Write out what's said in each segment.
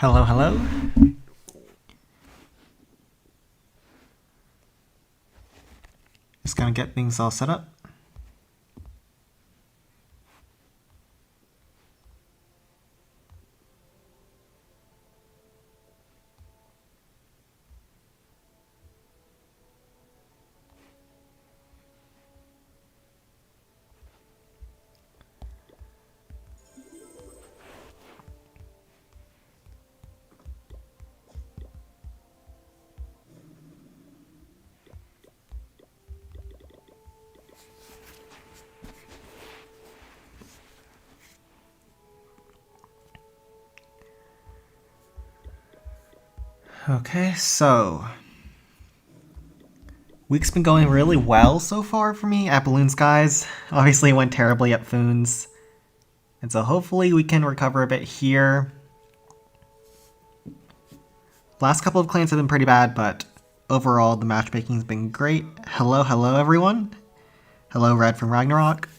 Hello, hello. Just gonna get things all set up. Okay, so week's been going really well so far for me at Balloon Skies. Obviously, it went terribly at Foons, and so hopefully we can recover a bit here. Last couple of claims have been pretty bad, but overall the matchmaking's been great. Hello, hello everyone. Hello, Red from Ragnarok.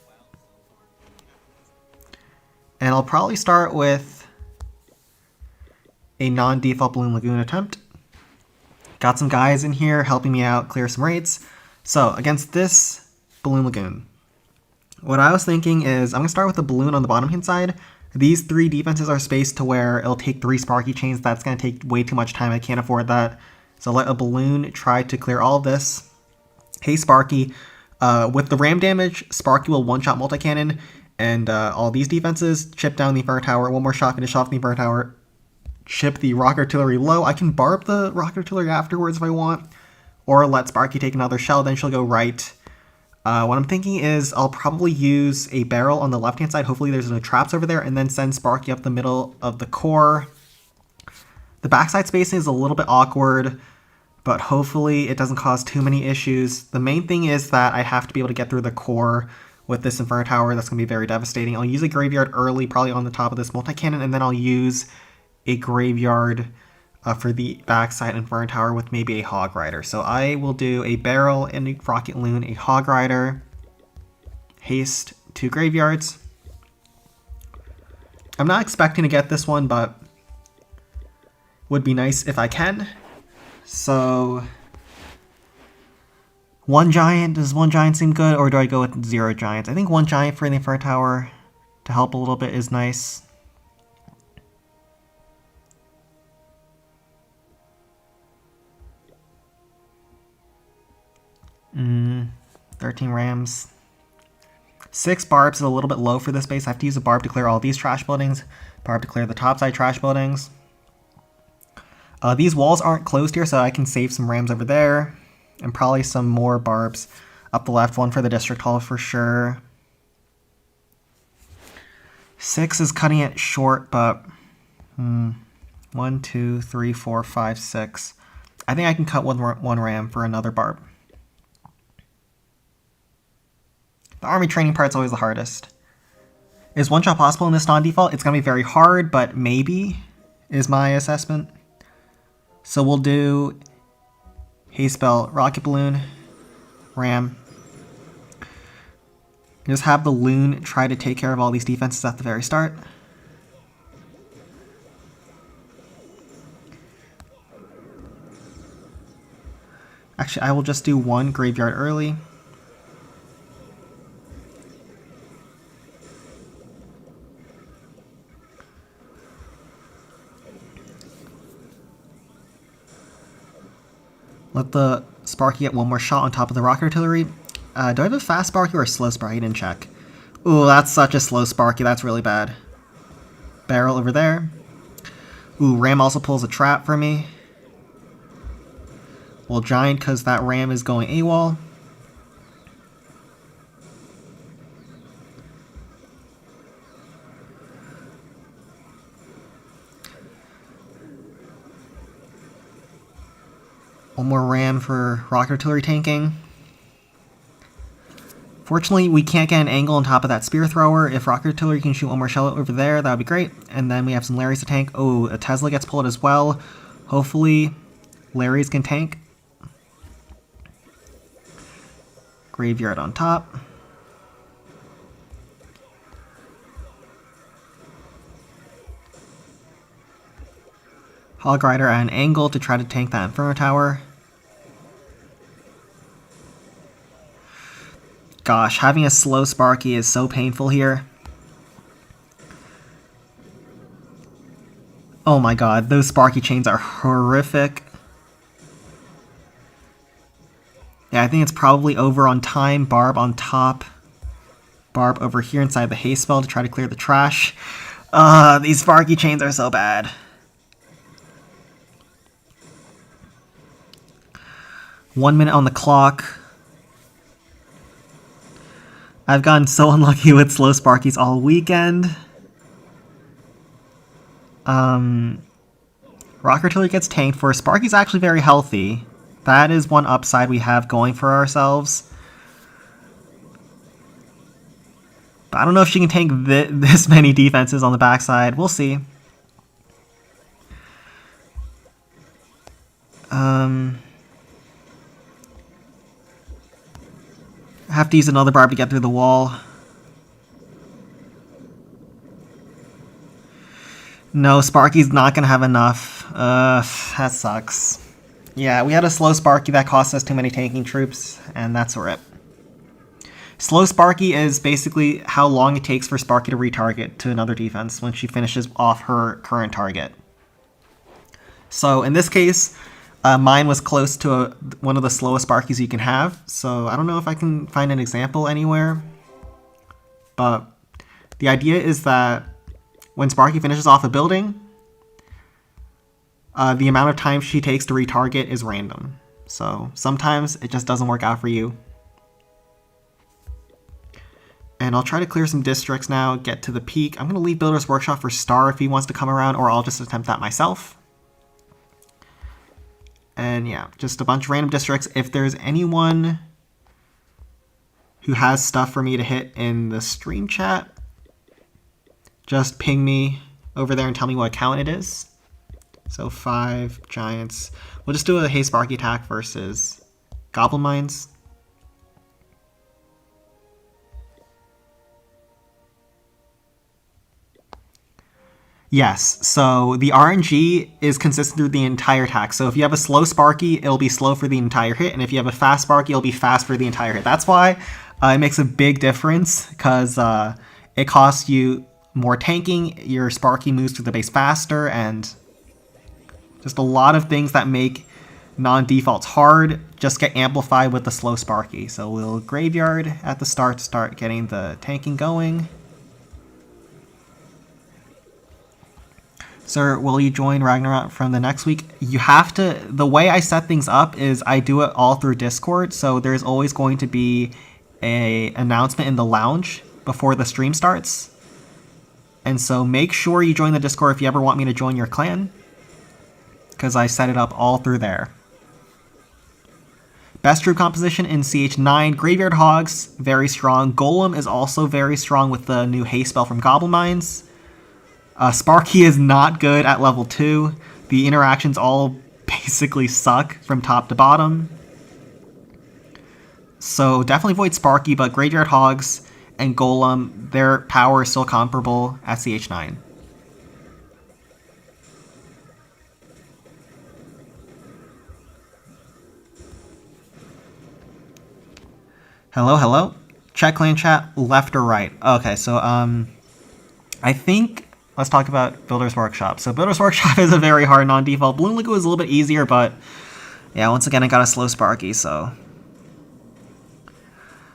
And I'll probably start with a non-default Balloon Lagoon attempt. Got some guys in here helping me out clear some raids. So against this Balloon Lagoon, what I was thinking is I'm going to start with the balloon on the bottom hand side. These three defenses are spaced to where it'll take 3 Sparky chains. That's going to take way too much time. I can't afford that. So let a balloon try to clear all of this. Hey Sparky, with the ram damage, Sparky will one-shot multi-cannon, and all these defenses chip down the Inferno Tower. One more shot, finish off the Inferno Tower. Chip the rock artillery low. I can barb the rock artillery afterwards if I want, or let Sparky take another shell, then she'll go right. What I'm thinking is I'll probably use a barrel on the left hand side. Hopefully there's no traps over there, and then send Sparky up the middle of the core. The backside spacing is a little bit awkward, but hopefully it doesn't cause too many issues. The main thing is that I have to be able to get through the core with this Inferno Tower. That's going to be very devastating. I'll use a graveyard early, probably on the top of this multi-cannon, and then I'll use a graveyard for the backside Inferno Tower with maybe a Hog Rider. So I will do a barrel and a Rocket Loon, a Hog Rider, haste, 2 graveyards. I'm not expecting to get this one, but would be nice if I can. So 1 giant, does 1 giant seem good, or do I go with 0 giants? I think 1 giant for the Inferno Tower to help a little bit is nice. Mm, 13 rams. 6 barbs is a little bit low for this base. I have to use a barb to clear all these trash buildings. Barb to clear the topside trash buildings. These walls aren't closed here, so I can save some rams over there. And probably some more barbs up the left. 1 for the district hall for sure. 6 is cutting it short, but 1, 2, 3, 4, 5, 6. I think I can cut one ram for another barb. The army training part's always the hardest. Is one shot possible in this non-default? It's going to be very hard, but maybe is my assessment. So we'll do haste spell, rocket balloon, ram. Just have the loon try to take care of all these defenses at the very start. Actually, I will just do 1 graveyard early. Let the Sparky get 1 more shot on top of the rocket artillery. Do I have a fast Sparky or a slow Sparky? I didn't check. Ooh, that's such a slow Sparky. That's really bad. Barrel over there. Ooh, Ram also pulls a trap for me. Well, Giant, because that Ram is going AWOL. One more ram for rocket artillery tanking. Fortunately, we can't get an angle on top of that spear thrower. If rocket artillery can shoot 1 more shell over there, that would be great. And then we have some Larrys to tank. Oh, a Tesla gets pulled as well. Hopefully, Larrys can tank. Graveyard on top. Hog Rider at an angle to try to tank that Inferno Tower. Gosh, having a slow Sparky is so painful here. Oh my god, those Sparky chains are horrific. Yeah, I think it's probably over on time. Barb on top. Barb over here inside the haste spell to try to clear the trash. These Sparky chains are so bad. 1 minute on the clock. I've gotten so unlucky with slow Sparkies all weekend. Rock Artillery gets tanked for. Sparky's actually very healthy. That is one upside we have going for ourselves. But I don't know if she can tank this many defenses on the backside. We'll see. I have to use another Barb to get through the wall. No, Sparky's not going to have enough. That sucks. Yeah, we had a slow Sparky that cost us too many tanking troops, and that's a rip. Slow Sparky is basically how long it takes for Sparky to retarget to another defense when she finishes off her current target. So in this case, mine was close to one of the slowest Sparkies you can have, so I don't know if I can find an example anywhere. But the idea is that when Sparky finishes off a building, the amount of time she takes to retarget is random. So sometimes it just doesn't work out for you. And I'll try to clear some districts now, get to the peak. I'm going to leave Builder's Workshop for Star if he wants to come around, or I'll just attempt that myself. And yeah, just a bunch of random districts. If there's anyone who has stuff for me to hit in the stream chat, just ping me over there and tell me what account it is. So 5 giants. We'll just do a Hey Sparky attack versus Goblin Mines. Yes, so the RNG is consistent through the entire attack. So if you have a slow Sparky, it'll be slow for the entire hit, and if you have a fast Sparky, it'll be fast for the entire hit. That's why it makes a big difference, because it costs you more tanking, your Sparky moves through the base faster, and just a lot of things that make non-defaults hard just get amplified with the slow Sparky. So we'll Graveyard at the start to start getting the tanking going. Sir, will you join Ragnarok from the next week? You have to. The way I set things up is I do it all through Discord, so there's always going to be an announcement in the lounge before the stream starts. And so make sure you join the Discord if you ever want me to join your clan, because I set it up all through there. Best troop composition in CH9, Graveyard Hogs, very strong. Golem is also very strong with the new haste spell from Goblin Mines. Sparky is not good at level 2. The interactions all basically suck from top to bottom. So definitely avoid Sparky, but Graveyard Hogs and Golem, their power is still comparable at CH9. Hello, hello. Check clan chat, left or right. Okay, so I think let's talk about Builder's Workshop. So Builder's Workshop is a very hard non-default. Balloon Lagoon is a little bit easier, but yeah, once again I got a slow Sparky, so.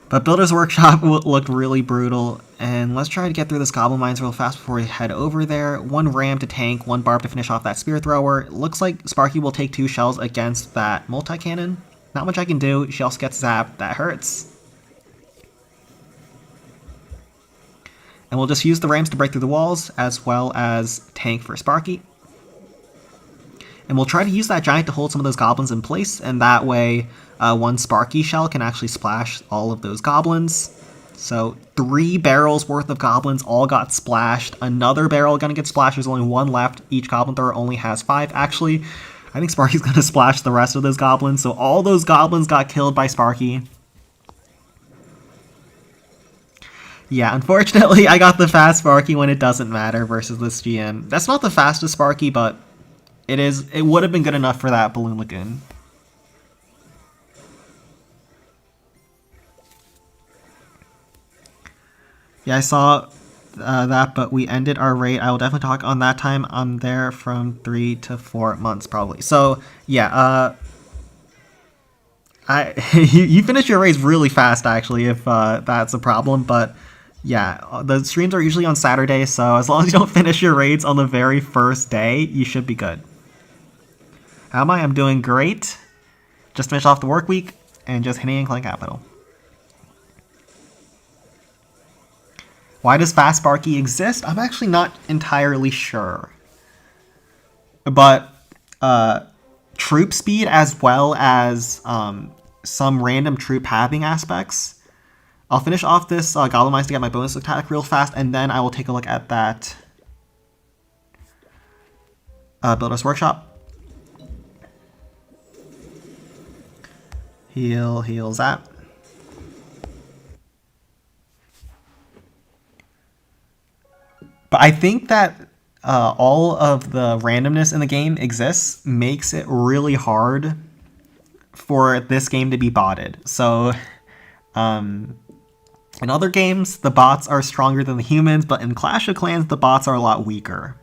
But Builder's Workshop looked really brutal, and let's try to get through this Goblin Mines real fast before we head over there. 1 Ram to tank, 1 Barb to finish off that Spear Thrower. It looks like Sparky will take 2 shells against that multi-cannon. Not much I can do. She also gets zapped. That hurts. And we'll just use the Rams to break through the walls, as well as tank for Sparky. And we'll try to use that Giant to hold some of those Goblins in place, and that way 1 Sparky shell can actually splash all of those Goblins. So 3 barrels worth of Goblins all got splashed. Another barrel gonna get splashed. There's only 1 left. Each Goblin thrower only has 5. Actually, I think Sparky's gonna splash the rest of those Goblins. So all those Goblins got killed by Sparky. Yeah, unfortunately, I got the fast Sparky when it doesn't matter versus this GM. That's not the fastest Sparky, but it would have been good enough for that Balloon Lagoon. Yeah, I saw that, but we ended our raid. I will definitely talk on that time. I'm there from 3 to 4 months probably. So yeah, you finish your raids really fast actually if that's a problem. But yeah, the streams are usually on Saturday, so as long as you don't finish your raids on the very first day, you should be good. How am I? I'm doing great. Just finished off the work week and just hitting Clan Capital. Why does Fast Sparky exist? I'm actually not entirely sure. But troop speed as well as some random troop halving aspects. I'll finish off this Goblin Mines to get my bonus attack real fast, and then I will take a look at that Builder's Workshop. Heal, zap. But I think that all of the randomness in the game exists, makes it really hard for this game to be botted. So, in other games, the bots are stronger than the humans, but in Clash of Clans, the bots are a lot weaker.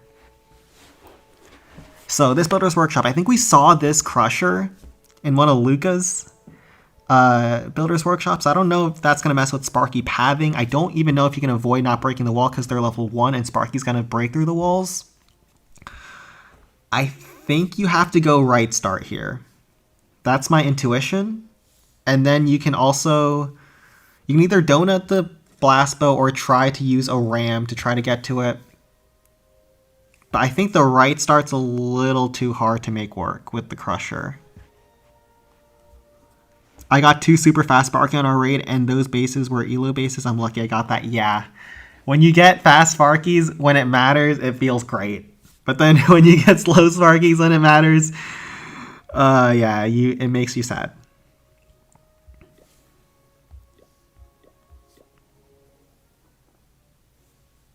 So this Builder's Workshop, I think we saw this Crusher in one of Luca's Builder's Workshops. I don't know if that's going to mess with Sparky pathing. I don't even know if you can avoid not breaking the wall because they're level 1 and Sparky's going to break through the walls. I think you have to go right start here. That's my intuition. And then you can also... You can either donut the blast bow or try to use a ram to try to get to it. But I think the right start's a little too hard to make work with the Crusher. I got 2 super fast Sparky on our raid, and those bases were Elo bases. I'm lucky I got that. Yeah. When you get fast Sparkies, when it matters, it feels great. But then when you get slow Sparkies when it matters, yeah, it makes you sad.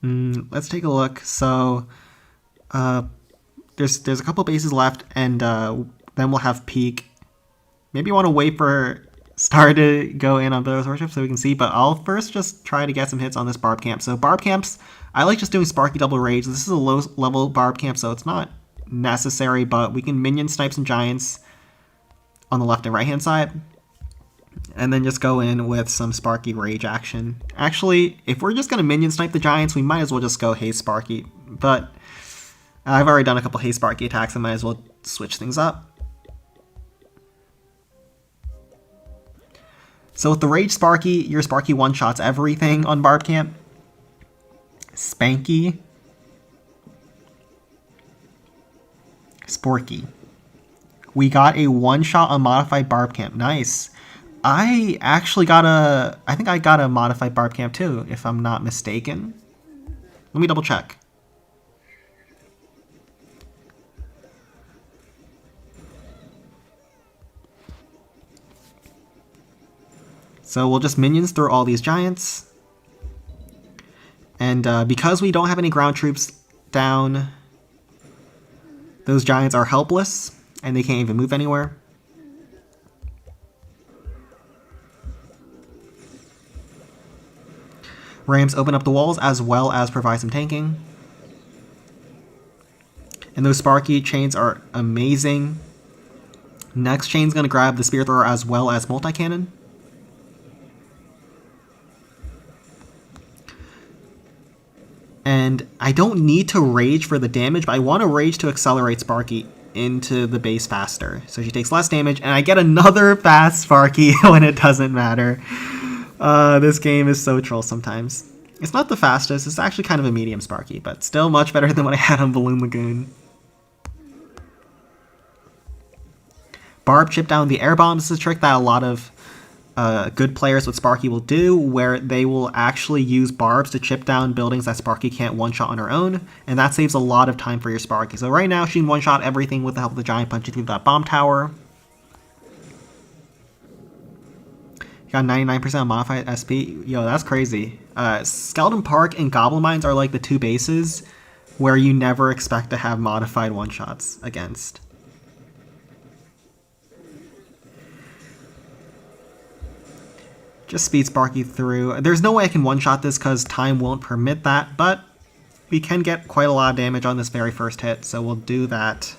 Let's take a look. So there's a couple bases left, and then we'll have peak. Maybe you want to wait for Star to go in on Builder's Workshop so we can see, but I'll first just try to get some hits on this Barb camp. So Barb camps, I like just doing Sparky double raids. This is a low level Barb camp, so it's not necessary, but we can minion snipe some giants on the left and right hand side, and then just go in with some Sparky rage action. Actually, if we're just going to minion snipe the giants, we might as well just go Hey Sparky, but I've already done a couple Hey Sparky attacks, I might as well switch things up. So with the Rage Sparky, your Sparky one-shots everything on Barb Camp. Spanky. Sporky. We got a one-shot on Modified Barb Camp. Nice. I think I got a Modified Barb Camp too, if I'm not mistaken. Let me double check. So we'll just minions through all these giants. And because we don't have any ground troops down, those giants are helpless, and they can't even move anywhere. Rams open up the walls as well as provide some tanking. And those Sparky chains are amazing. Next chain's going to grab the Spear Thrower as well as multi-cannon. And I don't need to rage for the damage, but I want to rage to accelerate Sparky into the base faster. So she takes less damage, and I get another fast Sparky when it doesn't matter. This game is so troll sometimes. It's not the fastest, it's actually kind of a medium Sparky, but still much better than what I had on Balloon Lagoon. Barb chip down the air bombs. This is a trick that a lot of good players with Sparky will do, where they will actually use barbs to chip down buildings that Sparky can't one-shot on her own, and that saves a lot of time for your Sparky. So right now she can one-shot everything with the help of the giant punching through that bomb tower. You got 99% modified SP. Yo, that's crazy. Skeleton Park and Goblin Mines are like the 2 bases where you never expect to have modified one-shots against. Just speed Sparky through. There's no way I can one-shot this because time won't permit that, but we can get quite a lot of damage on this very first hit, so we'll do that.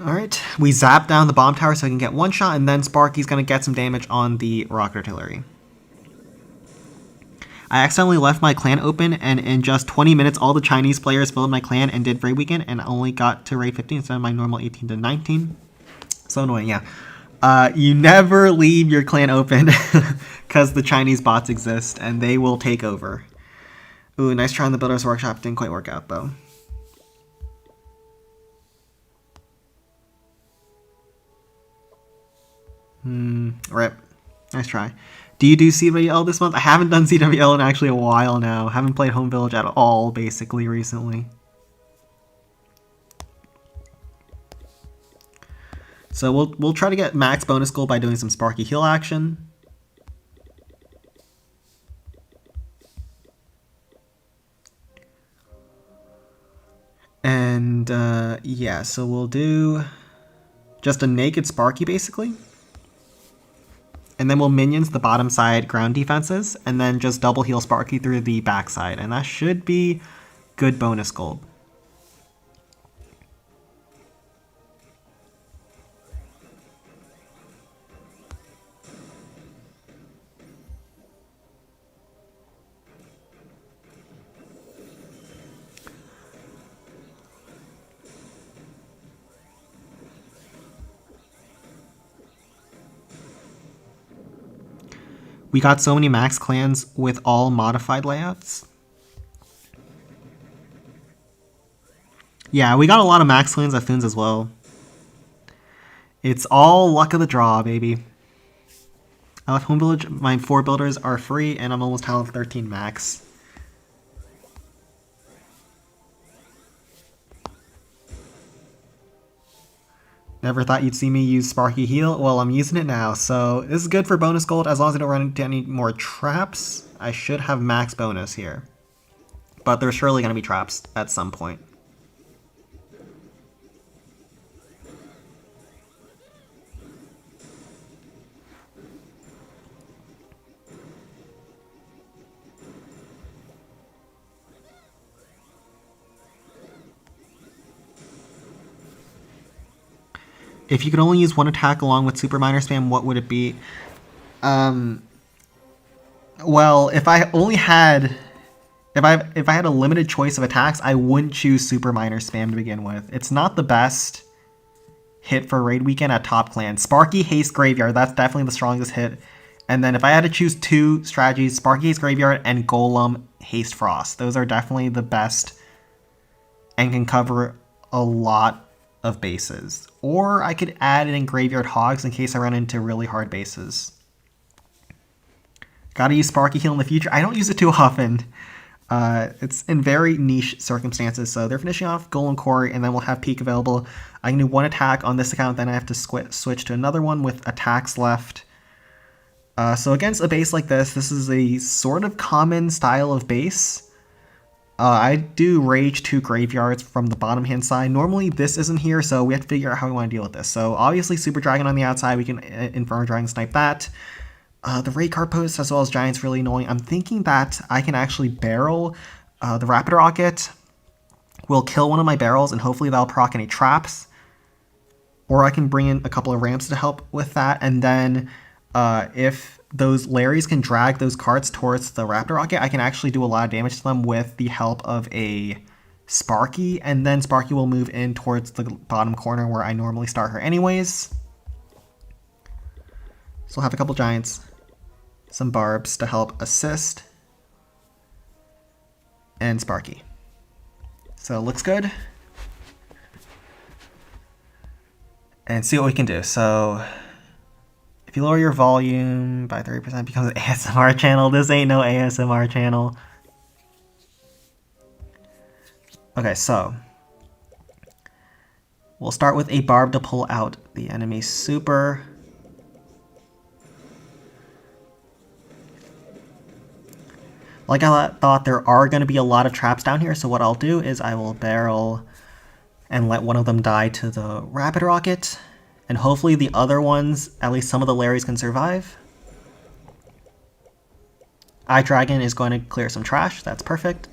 Alright, we zap down the bomb tower so I can get one shot, and then Sparky's going to get some damage on the rocket artillery. I accidentally left my clan open, and in just 20 minutes all the Chinese players filled my clan and did raid weekend, and I only got to raid 15 instead of my normal 18 to 19. So annoying, yeah. You never leave your clan open because the Chinese bots exist, and they will take over. Ooh, nice try on the Builder's Workshop. Didn't quite work out, though. Rip. Nice try. Do you do CWL this month? I haven't done CWL in actually a while now. Haven't played Home Village at all, basically, recently. So we'll try to get max bonus gold by doing some Sparky heal action. And yeah, so we'll do just a naked Sparky, basically. And then we'll minions the bottom side ground defenses, and then just double heal Sparky through the backside. And that should be good bonus gold. We got so many max clans with all modified layouts. Yeah, we got a lot of max clans at Thunes as well. It's all luck of the draw, baby. I left Home Village. My 4 builders are free, and I'm almost health 13 max. Never thought you'd see me use Sparky Heal. Well, I'm using it now, so this is good for bonus gold. As long as I don't run into any more traps, I should have max bonus here. But there's surely going to be traps at some point. If you could only use one attack along with Super Minor Spam, what would it be? Well, if I only had... If I had a limited choice of attacks, I wouldn't choose Super Minor Spam to begin with. It's not the best hit for Raid Weekend at top clan. Sparky Haste Graveyard, that's definitely the strongest hit. And then if I had to choose 2 strategies, Sparky Haste Graveyard and Golem Haste Frost. Those are definitely the best and can cover a lot of bases. Or I could add in Graveyard Hogs in case I run into really hard bases. Gotta use Sparky Heal in the future. I don't use it too often. It's in very niche circumstances. So they're finishing off Golem Core, and then we'll have Peak available. I can do 1 attack on this account, then I have to switch to another one with attacks left. So against a base like this is a sort of common style of base. I do Rage 2 Graveyards from the bottom hand side. Normally this isn't here, so we have to figure out how we want to deal with this. So obviously Super Dragon on the outside, we can Inferno Dragon snipe that. The Raid card post as well as Giant's really annoying. I'm thinking that I can actually barrel the Rapid Rocket. Will kill one of my barrels, and hopefully that'll proc any traps. Or I can bring in a couple of ramps to help with that, and then if those Larrys can drag those carts towards the Raptor Rocket, I can actually do a lot of damage to them with the help of a Sparky, and then Sparky will move in towards the bottom corner where I normally start her anyways. So we'll have a couple Giants, some Barbs to help assist, and Sparky. So it looks good. And see what we can do. So if you lower your volume by 30%, it becomes an ASMR channel. This ain't no ASMR channel. Okay, so we'll start with a Barb to pull out the enemy super. Like I thought, there are going to be a lot of traps down here, so what I'll do is I will barrel and let one of them die to the rapid rocket, and hopefully the other ones, at least some of the Larrys, can survive. Eye Dragon is going to clear some trash, that's perfect.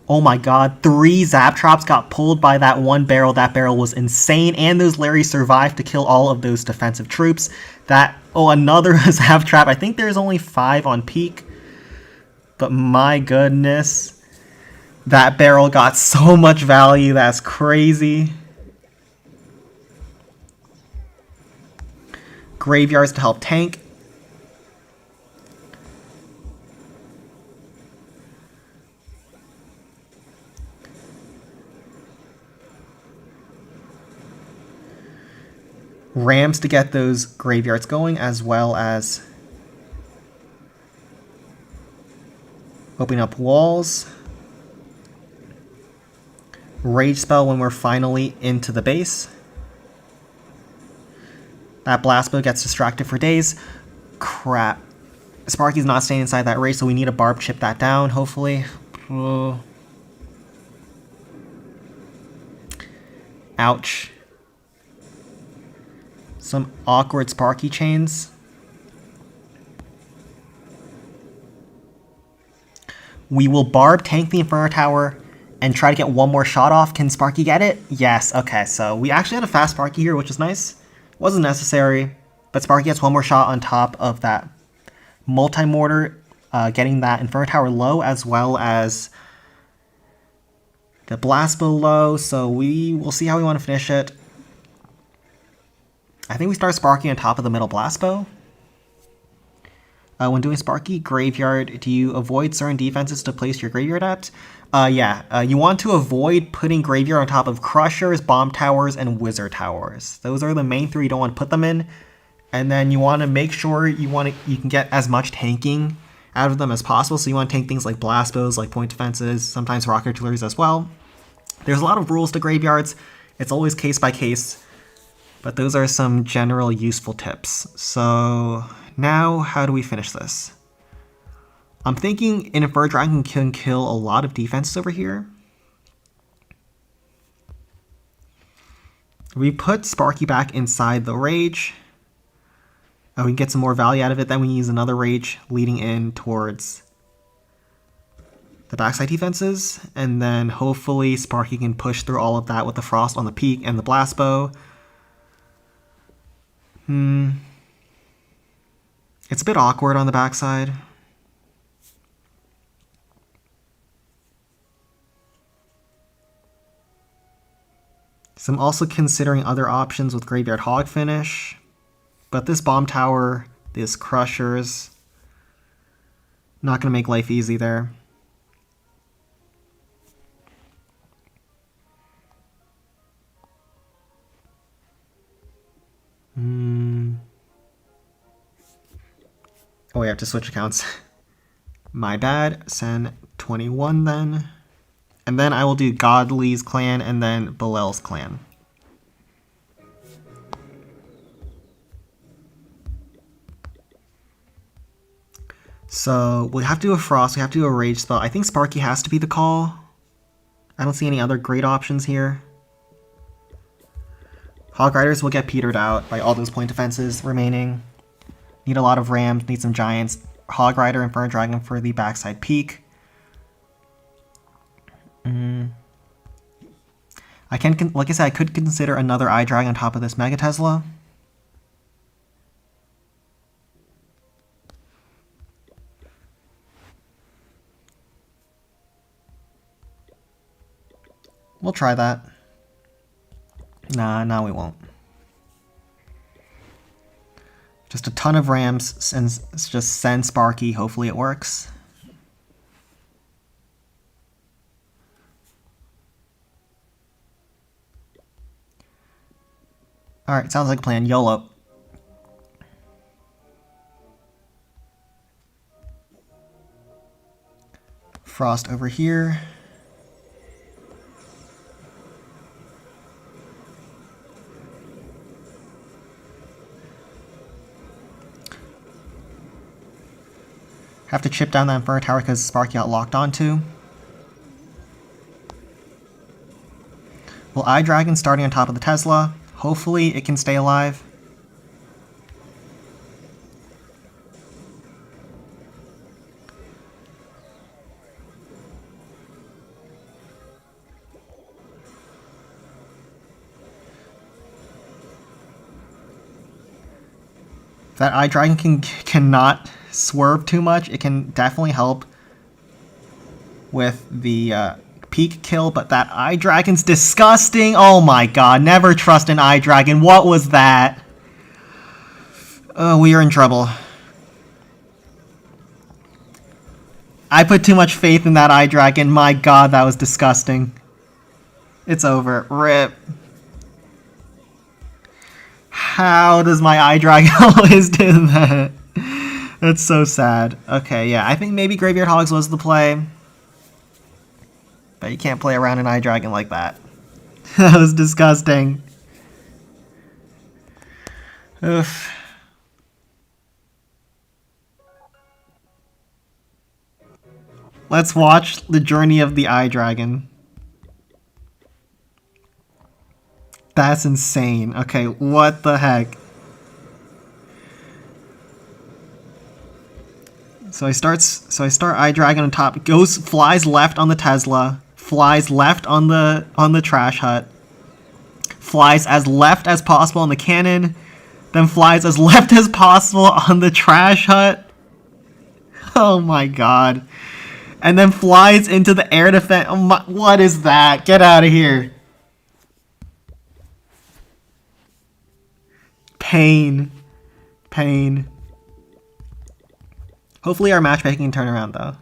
Oh my god, 3 Zap Traps got pulled by that one barrel. That barrel was insane, and those Larrys survived to kill all of those defensive troops. Another Zap Trap. I think there's only 5 on peak, but my goodness. That barrel got so much value, that's crazy. Graveyards to help tank. Rams to get those graveyards going, as well as opening up walls. Rage spell when we're finally into the base. That blast bow gets distracted for days. Crap. Sparky's not staying inside that rage, so we need a Barb chip that down, hopefully. Ouch. Some awkward Sparky chains. We will Barb tank the Inferno Tower and try to get one more shot off. Can Sparky get it? Yes, okay, so we actually had a fast Sparky here, which is nice. Wasn't necessary, but Sparky gets one more shot on top of that multi-mortar, getting that Inferno Tower low, as well as the blast bow low, so we will see how we want to finish it. I think we start Sparky on top of the middle blast bow. When doing Sparky, graveyard, do you avoid certain defenses to place your graveyard at? You want to avoid putting graveyard on top of crushers, bomb towers, and wizard towers. Those are the main 3 you don't want to put them in. And then you want to make sure you can get as much tanking out of them as possible. So you want to tank things like blast bows, like point defenses, sometimes rocket artilleries as well. There's a lot of rules to graveyards. It's always case by case, but those are some general useful tips. So now, how do we finish this? I'm thinking an Inferno Dragon can kill a lot of defenses over here. We put Sparky back inside the Rage. We can get some more value out of it. Then we use another Rage leading in towards the backside defenses. And then hopefully Sparky can push through all of that with the Frost on the peak and the Blast Bow. It's a bit awkward on the backside. So I'm also considering other options with Graveyard Hog Finish. But this Bomb Tower, this Crushers, not going to make life easy there. Oh, we have to switch accounts. My bad. Send 21 then. And then I will do Godly's clan and then Belel's clan. So we have to do a Frost, we have to do a Rage spell. I think Sparky has to be the call. I don't see any other great options here. Hog Riders will get petered out by all those point defenses remaining. Need a lot of Rams, need some Giants. Hog Rider, Inferno Dragon for the backside peak. Like I said, I could consider another Eye Dragon on top of this Mega Tesla. We'll try that. Nah, we won't. Just a ton of Rams, and just send Sparky, hopefully it works. Alright, sounds like a plan. YOLO. Frost over here. Have to chip down that Inferno Tower because Sparky got locked onto. Well, Eye Dragon starting on top of the Tesla. Hopefully it can stay alive. If that Eye Dragon cannot swerve too much, it can definitely help with the peak kill, but that Eye Dragon's disgusting. Oh my god, never trust an Eye Dragon. What was that? Oh, we are in trouble. I put too much faith in that Eye Dragon. My god, that was disgusting. It's over. RIP. How does my Eye Dragon always do that? That's so sad. Okay, yeah, I think maybe Graveyard Hogs was the play. But you can't play around an Eye Dragon like that. That was disgusting. Oof. Let's watch the journey of the Eye Dragon. That's insane. Okay, what the heck? So I start Eye Dragon on top. Flies left on the Tesla. Flies left on the Trash Hut. Flies as left as possible on the cannon. Then flies as left as possible on the Trash Hut. Oh my god. And then flies into the air defense. Oh my, what is that? Get out of here. Pain. Pain. Hopefully our matchmaking can turn around, though.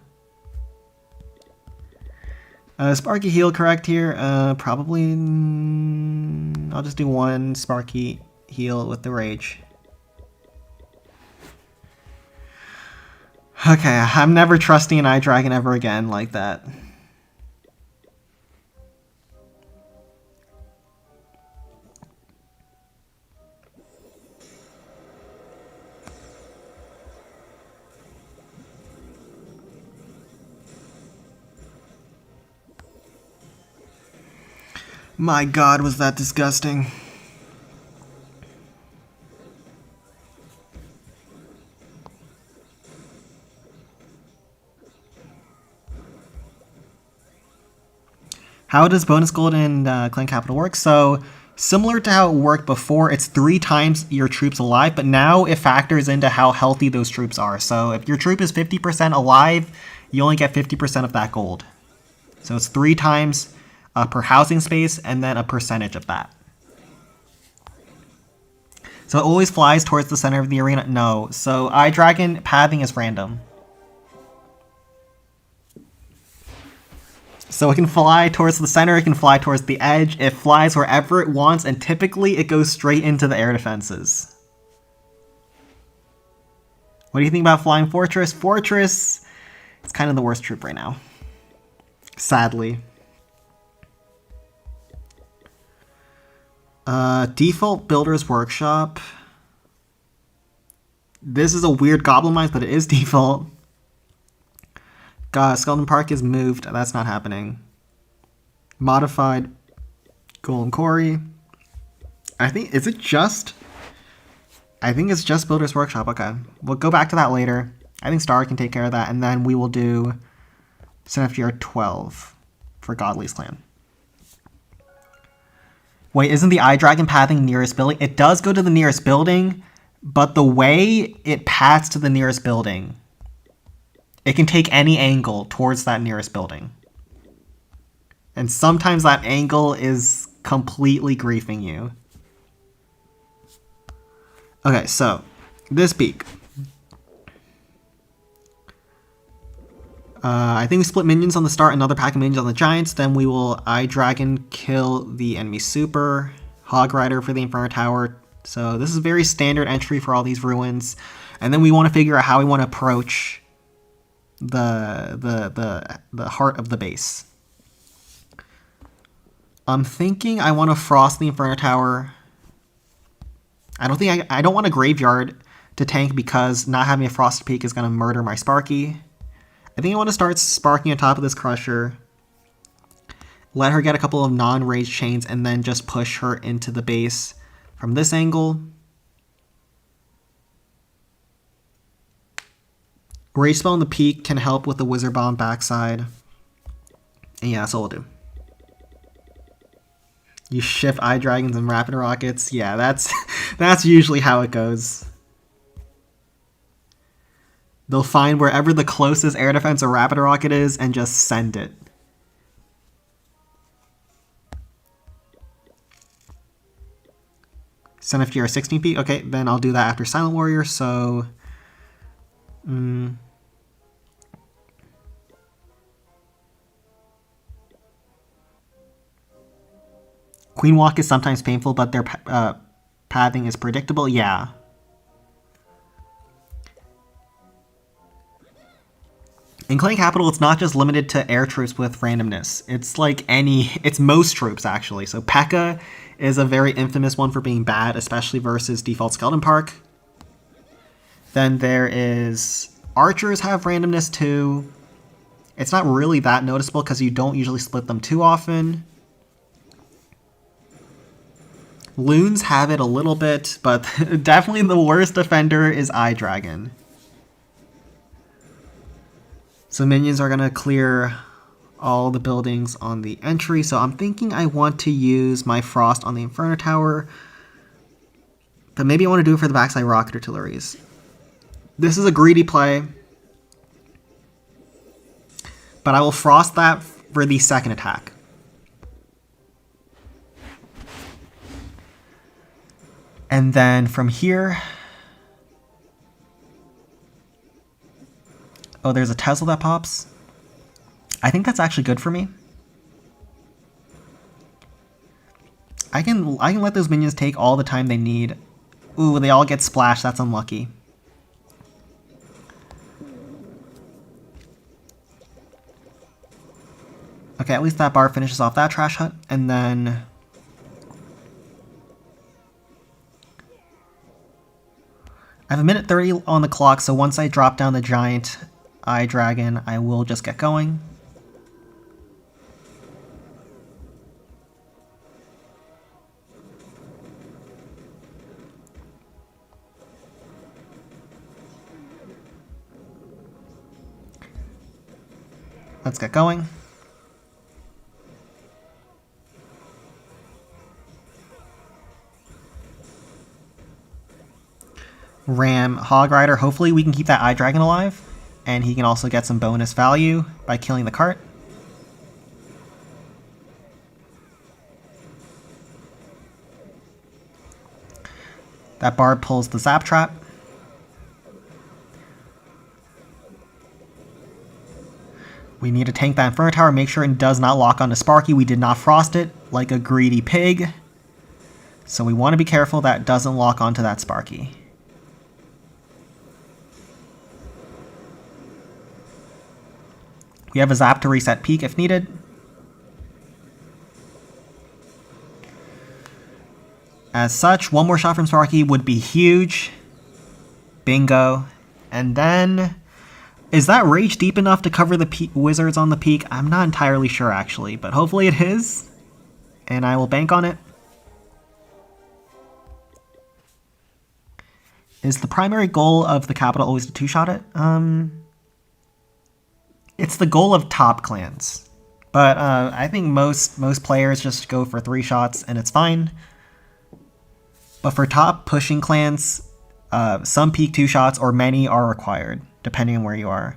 Sparky heal correct here? Probably... I'll just do one Sparky heal with the Rage. Okay, I'm never trusting an Eye Dragon ever again like that. My god, was that disgusting. How does bonus gold in Clan Capital work? So, similar to how it worked before, it's 3 times your troops alive, but now it factors into how healthy those troops are. So, if your troop is 50% alive, you only get 50% of that gold. So, it's 3 times per housing space, and then a percentage of that. So it always flies towards the center of the arena? No. So Eye Dragon pathing is random. So it can fly towards the center, it can fly towards the edge, it flies wherever it wants, and typically it goes straight into the air defenses. What do you think about Flying Fortress? Fortress, it's kind of the worst troop right now. Sadly. Default Builder's Workshop. This is a weird Goblin Mines, but it is default. Skeleton Park is moved. That's not happening. Modified Golem Quarry. I think it's just Builder's Workshop. Okay. We'll go back to that later. I think Star can take care of that, and then we will do CFGR 12 for Godly's Clan. Wait, isn't the Eye Dragon pathing nearest building? It does go to the nearest building, but the way it paths to the nearest building, it can take any angle towards that nearest building. And sometimes that angle is completely griefing you. Okay, so this peak. I think we split minions on the start, another pack of minions on the giants, then we will Eye Dragon kill the enemy super, Hog Rider for the Inferno Tower. So this is very standard entry for all these ruins. And then we want to figure out how we want to approach the heart of the base. I'm thinking I want to frost the Inferno Tower. I don't want a graveyard to tank because not having a Frosted Peak is going to murder my Sparky. I think I want to start sparking on top of this Crusher. Let her get a couple of non-rage chains and then just push her into the base from this angle. Rage Spell on the peak can help with the Wizard Bomb backside. And yeah, that's all we'll do. You shift Eye Dragons and Rapid Rockets. Yeah, that's usually how it goes. They'll find wherever the closest air defense or Rapid Rocket is and just send it. Send a FGR 16p? Okay, then I'll do that after Silent Warrior, so... Queen Walk is sometimes painful, but their pathing is predictable. Yeah. In Clan Capital, it's not just limited to air troops with randomness. It's like it's most troops, actually. So P.E.K.K.A. is a very infamous one for being bad, especially versus Default Skeleton Park. Then there is... Archers have randomness too. It's not really that noticeable because you don't usually split them too often. Loons have it a little bit, but definitely the worst defender is Eye Dragon. So minions are going to clear all the buildings on the entry, so I'm thinking I want to use my Frost on the Inferno Tower, but maybe I want to do it for the backside Rocket Artilleries. This is a greedy play, but I will Frost that for the second attack. And then from here... Oh, there's a Tesla that pops. I think that's actually good for me. I can let those minions take all the time they need. Ooh, they all get splashed. That's unlucky. Okay, at least that Barb finishes off that trash hut, and then... I have a minute 30 on the clock, so once I drop down the giant Eye Dragon, I will just get going. Let's get going. Ram Hog Rider. Hopefully we can keep that Eye Dragon alive, and he can also get some bonus value by killing the cart. That Barb pulls the Zap Trap. We need to tank that Inferno Tower, make sure it does not lock onto Sparky. We did not Frost it like a greedy pig, so we want to be careful that it doesn't lock onto that Sparky. We have a Zap to reset peak if needed. As such, one more shot from Sparky would be huge. Bingo. And then... Is that Rage deep enough to cover the wizards on the peak? I'm not entirely sure, actually, but hopefully it is. And I will bank on it. Is the primary goal of the capital always to two-shot it? It's the goal of top clans, but I think most players just go for 3 shots and it's fine. But for top pushing clans, some peak 2 shots or many are required, depending on where you are.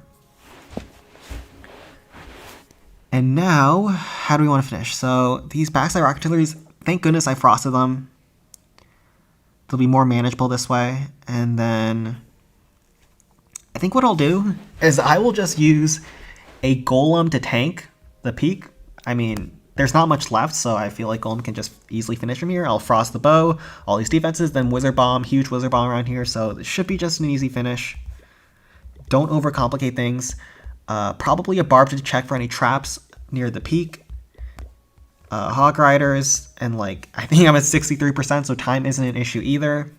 And now, how do we want to finish? So these backside rocket artilleries, thank goodness I frosted them. They'll be more manageable this way. And then I think what I'll do is I will just use a Golem to tank the peak. I mean, there's not much left, so I feel like Golem can just easily finish from here. I'll Frost the Bow, all these defenses, then Wizard Bomb, huge Wizard Bomb around here, so it should be just an easy finish. Don't overcomplicate things. Probably a Barb to check for any traps near the peak. Hog Riders, and like, I think I'm at 63%, so time isn't an issue either.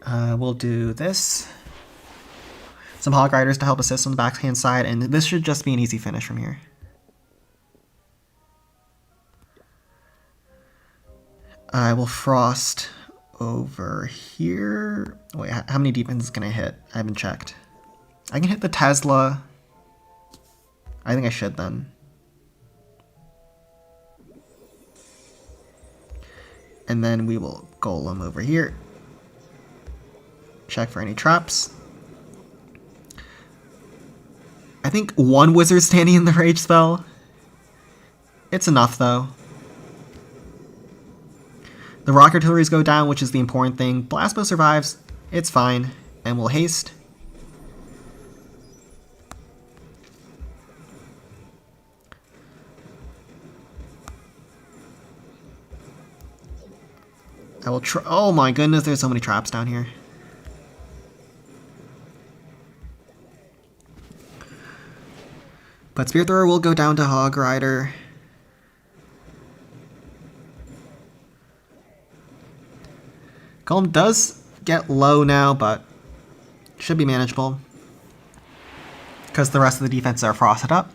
We'll do this. Some Hog Riders to help assist on the backhand side, and this should just be an easy finish from here. I will Frost over here. Wait, how many defenses can I hit? I haven't checked. I can hit the Tesla. I think I should then. And then we will Golem over here. Check for any traps. I think one wizard standing in the rage spell. It's enough though. The rock artilleries go down, which is the important thing. Blastbow survives. It's fine. And we'll haste. I will try. Oh my goodness, there's so many traps down here. But Spear Thrower will go down to Hog Rider. Golem does get low now, but should be manageable. Because the rest of the defenses are frosted up.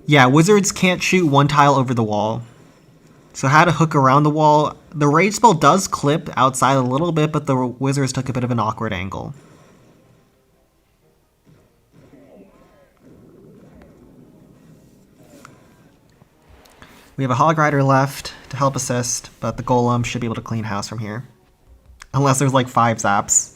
Yeah, wizards can't shoot one tile over the wall. So how to hook around the wall. The rage spell does clip outside a little bit, but the wizards took a bit of an awkward angle. We have a Hog Rider left to help assist, but the Golem should be able to clean house from here. Unless there's like 5 zaps.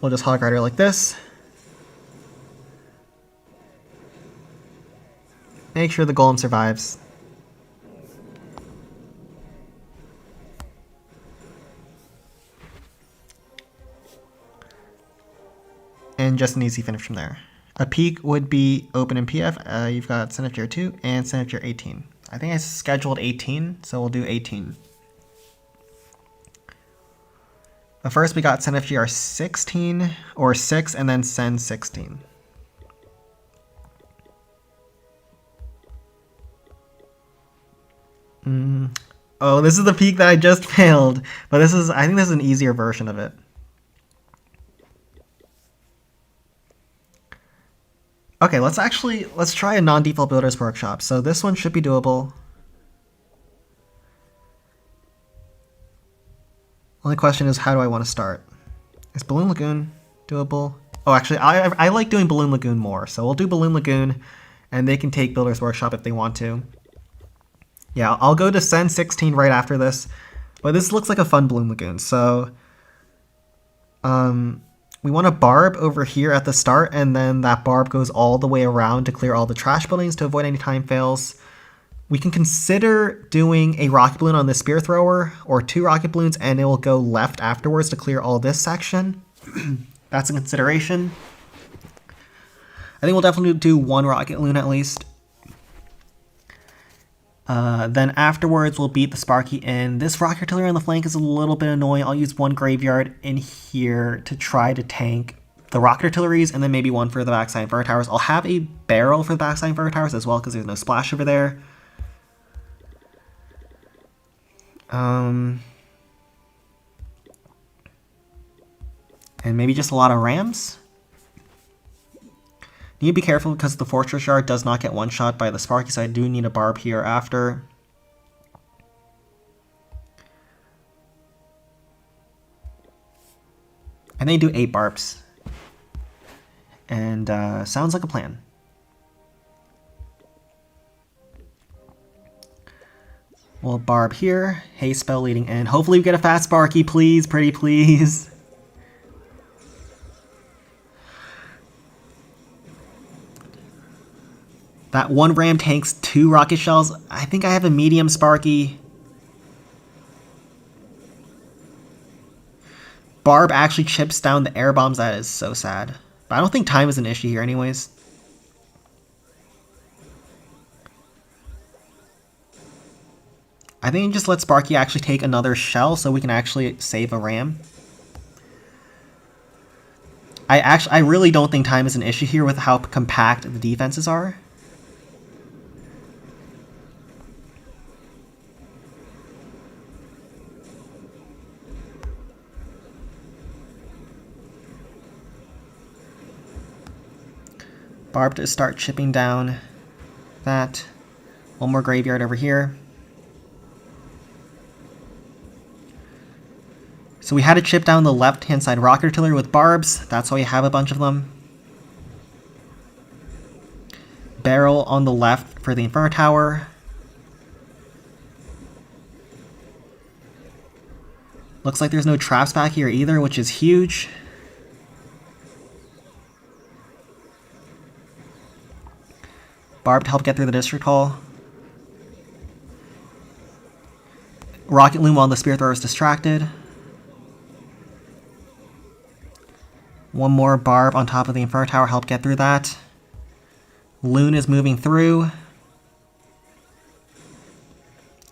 We'll just Hog Rider like this. Make sure the Golem survives. And just an easy finish from there. A peak would be open in PF. You've got Senate Tier 2 and Senate Tier 18. I think I scheduled 18, so we'll do 18. But first we got SenFGR 16 or 6 and then Sen 16. Oh, this is the peak that I just failed. But I think this is an easier version of it. Okay, let's try a non-default builder's workshop. So this one should be doable. Only question is, how do I want to start? Is Balloon Lagoon doable? Oh, actually, I like doing Balloon Lagoon more. So we'll do Balloon Lagoon, and they can take Builder's Workshop if they want to. Yeah, I'll go to Sen 16 right after this. But this looks like a fun Balloon Lagoon. So we want a Barb over here at the start, and then that Barb goes all the way around to clear all the trash buildings to avoid any time fails. We can consider doing a rocket balloon on the spear thrower, or 2 rocket balloons, and it will go left afterwards to clear all this section. That's a consideration. I think we'll definitely do 1 rocket balloon at least. Then afterwards, we'll beat the Sparky in. This rocket artillery on the flank is a little bit annoying. I'll use 1 graveyard in here to try to tank the rocket artilleries, and then maybe 1 for the backside inverter towers. I'll have a barrel for the backside inverter towers as well, because there's no splash over there. And maybe just a lot of rams. Need to be careful because the Fortress Yard does not get one-shot by the Sparky, so I do need a Barb here after. And they do 8 Barbs. And sounds like a plan. We'll Barb here, haste spell leading in. Hopefully we get a fast Sparky, please, pretty please. That 1 ram tanks 2 rocket shells. I think I have a medium Sparky. Barb actually chips down the air bombs. That is so sad. But I don't think time is an issue here anyways. I think just let Sparky actually take another shell so we can actually save a ram. I really don't think time is an issue here with how compact the defenses are. Barb to start chipping down that. One more graveyard over here. So we had to chip down the left-hand side rocket artillery with barbs. That's why we have a bunch of them. Barrel on the left for the Inferno Tower. Looks like there's no traps back here either, which is huge. Barb to help get through the District Hall. Rocket Loom while the Spear Thrower is distracted. One more Barb on top of the Inferno Tower, help get through that. Loon is moving through.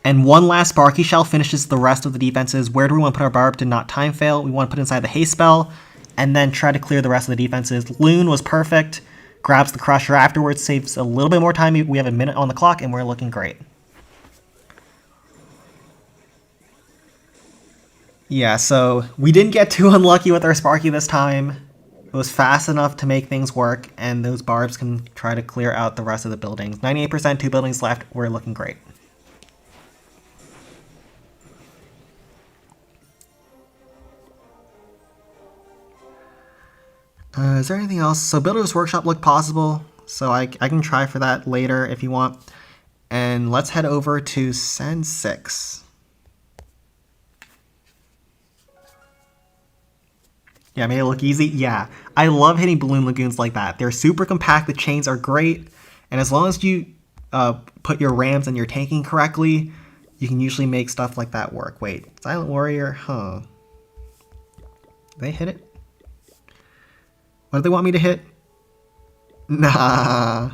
And one last Sparky Shell finishes the rest of the defenses. Where do we want to put our Barb to not time fail? We want to put inside the haste spell and then try to clear the rest of the defenses. Loon was perfect. Grabs the Crusher afterwards, saves a little bit more time. We have a minute on the clock and we're looking great. Yeah, so we didn't get too unlucky with our Sparky this time. It was fast enough to make things work, and those Barbs can try to clear out the rest of the buildings. 98%, 2 buildings left. We're looking great. Is there anything else? So Builder's Workshop looked possible, so I can try for that later if you want. And let's head over to Send 6. Yeah, made it look easy. Yeah, I love hitting Balloon Lagoons like that. They're super compact, the chains are great, and as long as you put your rams and your tanking correctly, you can usually make stuff like that work. Wait, Silent Warrior, huh? Did they hit it? What do they want me to hit? Nah.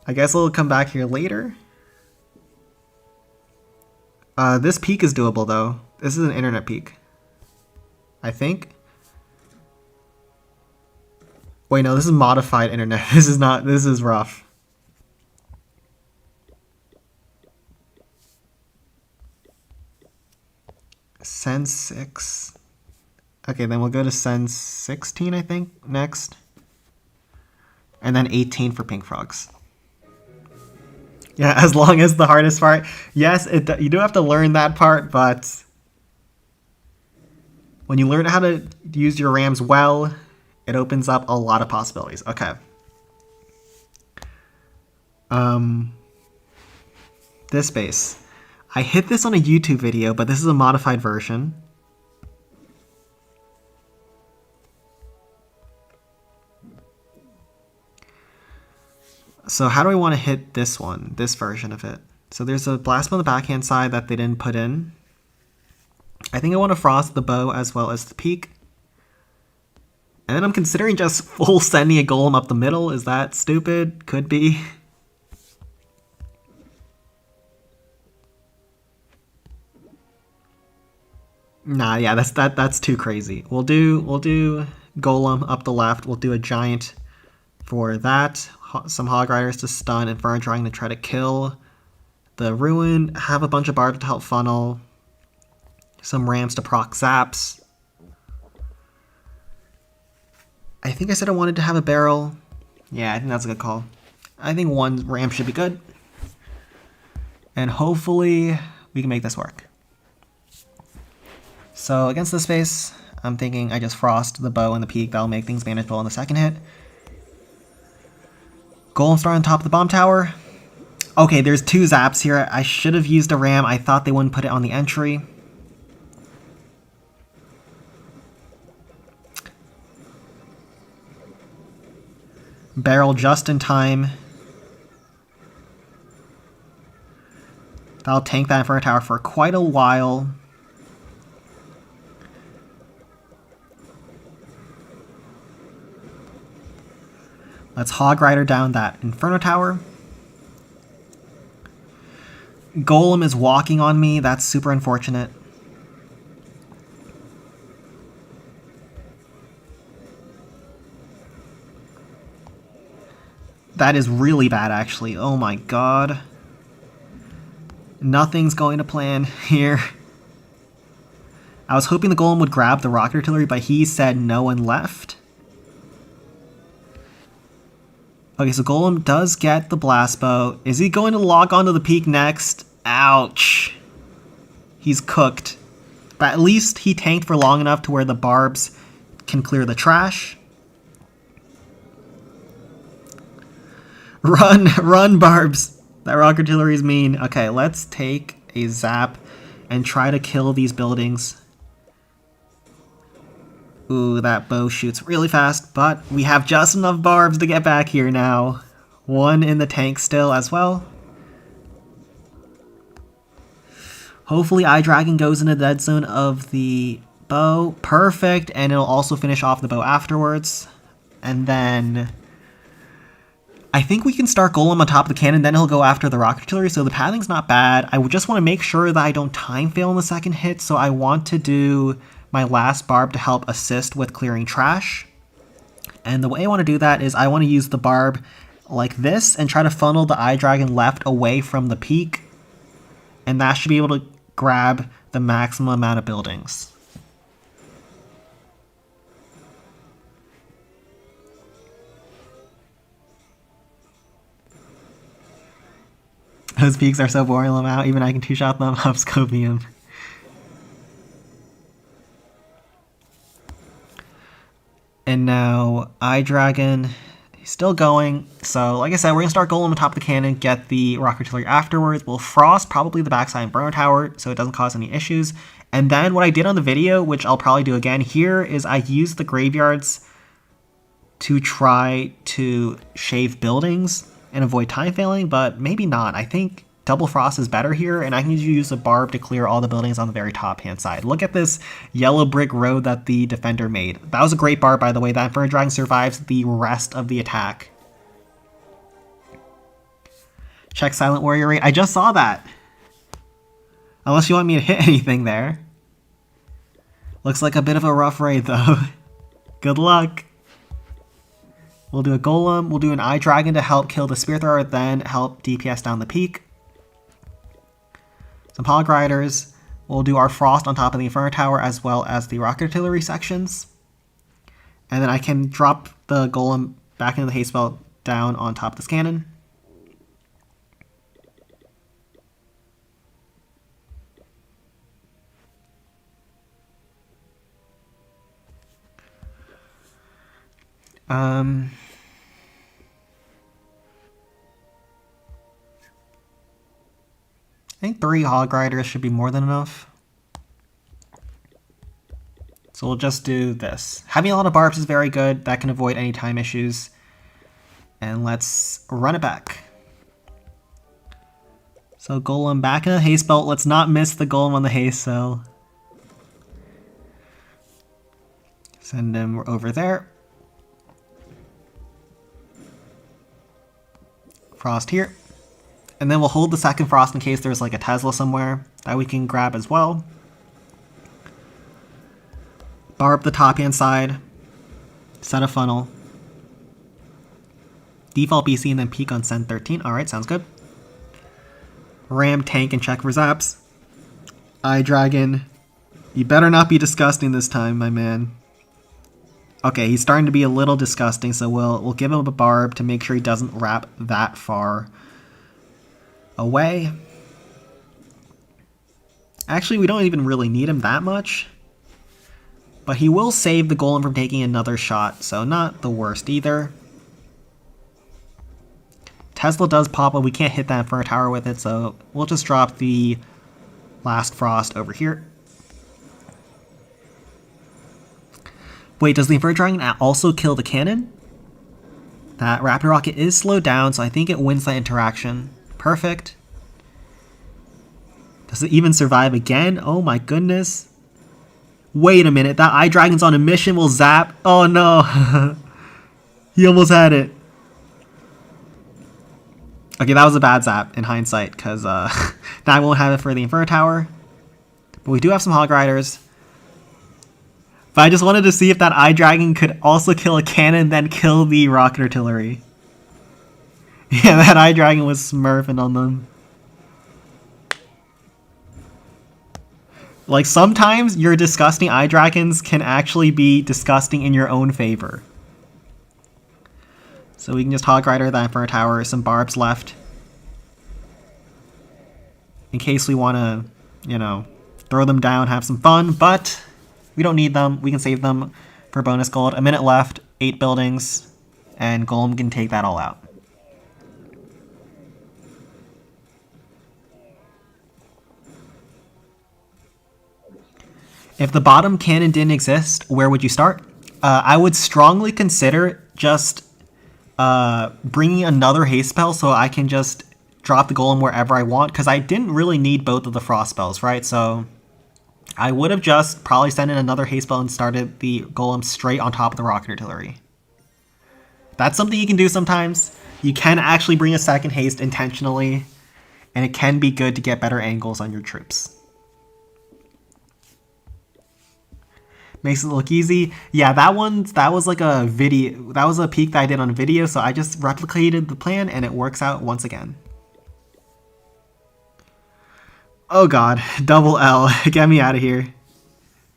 I guess it'll come back here later. This peak is doable though. This is an internet peak, I think. Wait, no, this is modified internet. This is rough. Send 6. Okay, then we'll go to Send 16, I think, next. And then 18 for Pink Frogs. Yeah, as long as the hardest part. Yes, you do have to learn that part, but when you learn how to use your rams well, it opens up a lot of possibilities. Okay. This base. I hit this on a YouTube video, but this is a modified version. So how do I want to hit this one, this version of it? So there's a blast on the backhand side that they didn't put in. I think I want to frost the bow as well as the peak. And then I'm considering just full sending a golem up the middle. Is that stupid? Could be. Nah, yeah, that's too crazy. We'll do golem up the left. We'll do a giant for that. Some hog riders to stun and Inferno Drawing to try to kill the ruin. Have a bunch of barbs to help funnel. Some rams to proc zaps. I think I said I wanted to have a barrel. Yeah, I think that's a good call. I think one ram should be good. And hopefully we can make this work. So against this space, I'm thinking I just frost the bow and the peak. That'll make things manageable on the second hit. Golem Star on top of the bomb tower. Okay, there's 2 zaps here. I should have used a ram. I thought they wouldn't put it on the entry. Barrel just in time. That'll tank that Inferno Tower for quite a while. Let's Hog Rider down that Inferno Tower. Golem is walking on me. That's super unfortunate. That is really bad, actually. Oh my god. Nothing's going to plan here. I was hoping the Golem would grab the rocket artillery, but he said no and left. Okay, so Golem does get the blast bow. Is he going to log onto the peak next? Ouch. He's cooked. But at least he tanked for long enough to where the Barbs can clear the trash. Run, run, Barbs. That rocket artillery is mean. Okay, let's take a zap and try to kill these buildings. Ooh, that bow shoots really fast, but we have just enough Barbs to get back here now. One in the tank still as well. Hopefully iDragon goes in the dead zone of the bow. Perfect, and it'll also finish off the bow afterwards. And then I think we can start Golem on top of the cannon, then he'll go after the rocket artillery, so the pathing's not bad. I just want to make sure that I don't time fail in the second hit, so I want to do my last Barb to help assist with clearing trash. And the way I want to do that is I want to use the Barb like this and try to funnel the iDragon left away from the peak. And that should be able to grab the maximum amount of buildings. Those peaks are so boring, Lamau. Even I can two-shot them. I'm scoping them. And now iDragon, he's still going. So like I said, we're going to start Golem on top of the cannon, get the rocket artillery afterwards. We'll frost probably the backside and burner tower so it doesn't cause any issues. And then what I did on the video, which I'll probably do again here, is I used the graveyards to try to shave buildings and avoid time failing, but maybe not. I think double frost is better here, and I can use a Barb to clear all the buildings on the very top hand side. Look at this yellow brick road that the defender made. That was a great Barb, by the way. That Inferno Dragon survives the rest of the attack. Check Silent Warrior rate. I just saw that. Unless you want me to hit anything there. Looks like a bit of a rough raid, though. Good luck. We'll do a Golem. We'll do an iDragon to help kill the Spear Thrower, then help DPS down the peak. Some Hog Riders. We'll do our Frost on top of the Inferno Tower as well as the Rocket Artillery sections. And then I can drop the Golem back into the haste belt down on top of this cannon. I think 3 Hog Riders should be more than enough. So we'll just do this. Having a lot of Barbs is very good. That can avoid any time issues. And let's run it back. So Golem back in the haste belt. Let's not miss the Golem on the haste cell. Send him over there. Frost here. And then we'll hold the second Frost in case there's like a Tesla somewhere that we can grab as well. Barb the top hand side. Set a funnel. Default BC and then peak on Send 13. Alright, sounds good. Ram, tank, and check for zaps. iDragon. You better not be disgusting this time, my man. Okay, he's starting to be a little disgusting, so we'll give him a Barb to make sure he doesn't wrap that far away. Actually, we don't even really need him that much. But he will save the Golem from taking another shot, so not the worst either. Tesla does pop, but we can't hit that Inferno Tower with it, so we'll just drop the last Frost over here. Wait, does the Inferno Dragon also kill the cannon? That Rapid Rocket is slowed down, so I think it wins that interaction. Perfect. Does it even survive again? Oh my goodness. Wait a minute, that iDragon's on a mission, will zap. Oh no. He almost had it. Okay, that was a bad zap in hindsight, because now I won't have it for the Inferno Tower. But we do have some Hog Riders. But I just wanted to see if that Eye Dragon could also kill a cannon, then kill the Rocket Artillery. Yeah, that Eye Dragon was smurfing on them. Like, sometimes your disgusting Eye Dragons can actually be disgusting in your own favor. So we can just Hog Rider that Inferno Tower, some Barbs left. In case we want to, you know, throw them down, have some fun, but we don't need them. We can save them for bonus gold. A minute left, 8 buildings, and Golem can take that all out. If the bottom cannon didn't exist, where would you start? I would strongly consider just bringing another haste spell so I can just drop the golem wherever I want, because I didn't really need both of the frost spells, right? So I would have just probably sent in another haste spell and started the golem straight on top of the rocket artillery. That's something you can do sometimes. You can actually bring a second haste intentionally, and it can be good to get better angles on your troops. Makes it look easy. Yeah, that was like a video. That was a peek that I did on video, so I just replicated the plan and it works out once again. Oh god, double L. Get me out of here.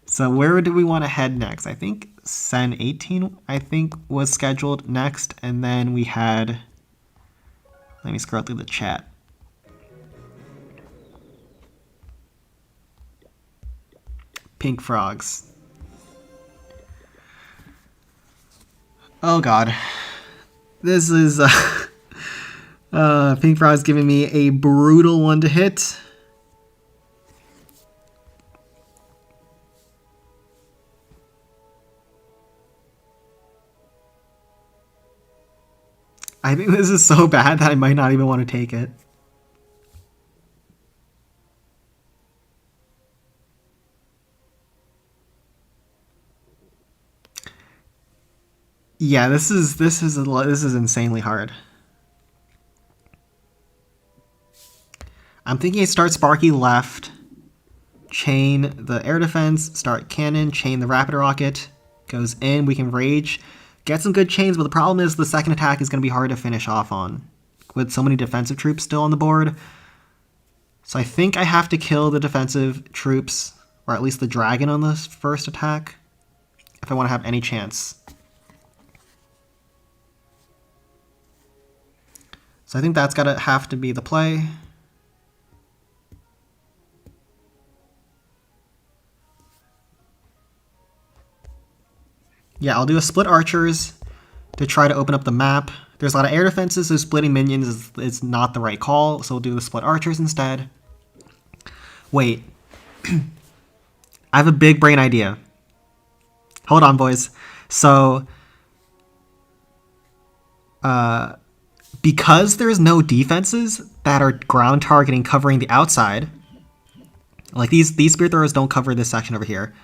So where do we want to head next? I think Sen 18 was scheduled next, and then we had, let me scroll through the chat. Pink frogs. Oh god. This is Pink Frog's giving me a brutal one to hit. I think this is so bad that I might not even want to take it. Yeah, this is insanely hard. I'm thinking I start Sparky left, chain the air defense, start cannon, chain the rapid rocket, goes in, we can rage, get some good chains, but the problem is the second attack is going to be hard to finish off on, with so many defensive troops still on the board. So I think I have to kill the defensive troops, or at least the dragon on this first attack, if I want to have any chance. So I think that's gotta have to be the play. Yeah, I'll do a split archers to try to open up the map. There's a lot of air defenses, so splitting minions is not the right call, so we'll do the split archers instead. Wait. I have a big brain idea. Hold on, boys. So, because there's no defenses that are ground targeting covering the outside, like these spear throwers don't cover this section over here,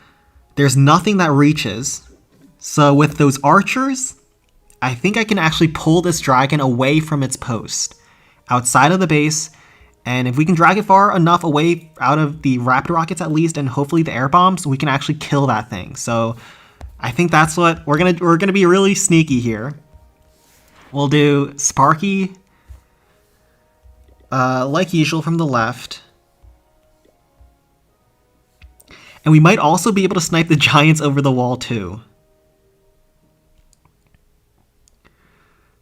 there's nothing that reaches. So with those archers, I think I can actually pull this dragon away from its post, outside of the base, and if we can drag it far enough away out of the rapid rockets at least, and hopefully the air bombs, we can actually kill that thing. So I think that's what we're gonna be really sneaky here. We'll do Sparky, like usual from the left. And we might also be able to snipe the giants over the wall too.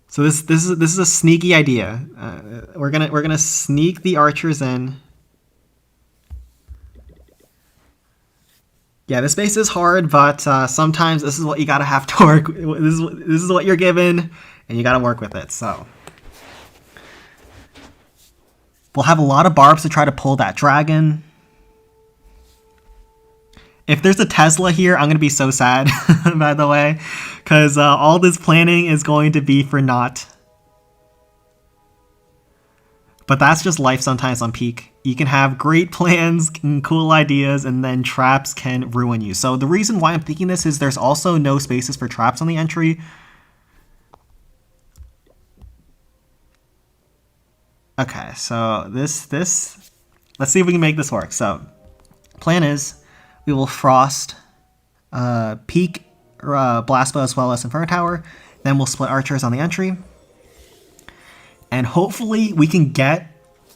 So this is a sneaky idea. We're gonna sneak the archers in. Yeah, this base is hard, but sometimes this is what you gotta have to work. This is what you're given, and you gotta work with it. So we'll have a lot of barbs to try to pull that dragon. If there's a Tesla here, I'm gonna be so sad. By the way, because all this planning is going to be for naught. But that's just life sometimes on Peak. You can have great plans and cool ideas, and then traps can ruin you. So the reason why I'm thinking this is there's also no spaces for traps on the entry. Okay, so this, let's see if we can make this work. So, plan is we will frost Peak Blast Bow as well as Inferno Tower. Then we'll split archers on the entry. And hopefully we can get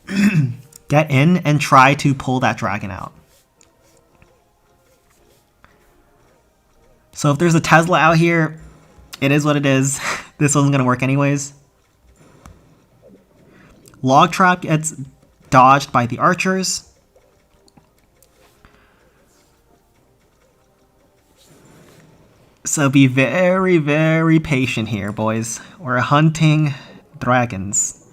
in and try to pull that dragon out. So if there's a Tesla out here, it is what it is. This wasn't going to work anyways. Log Trap gets dodged by the archers. So be very, very patient here, boys. We're hunting dragons.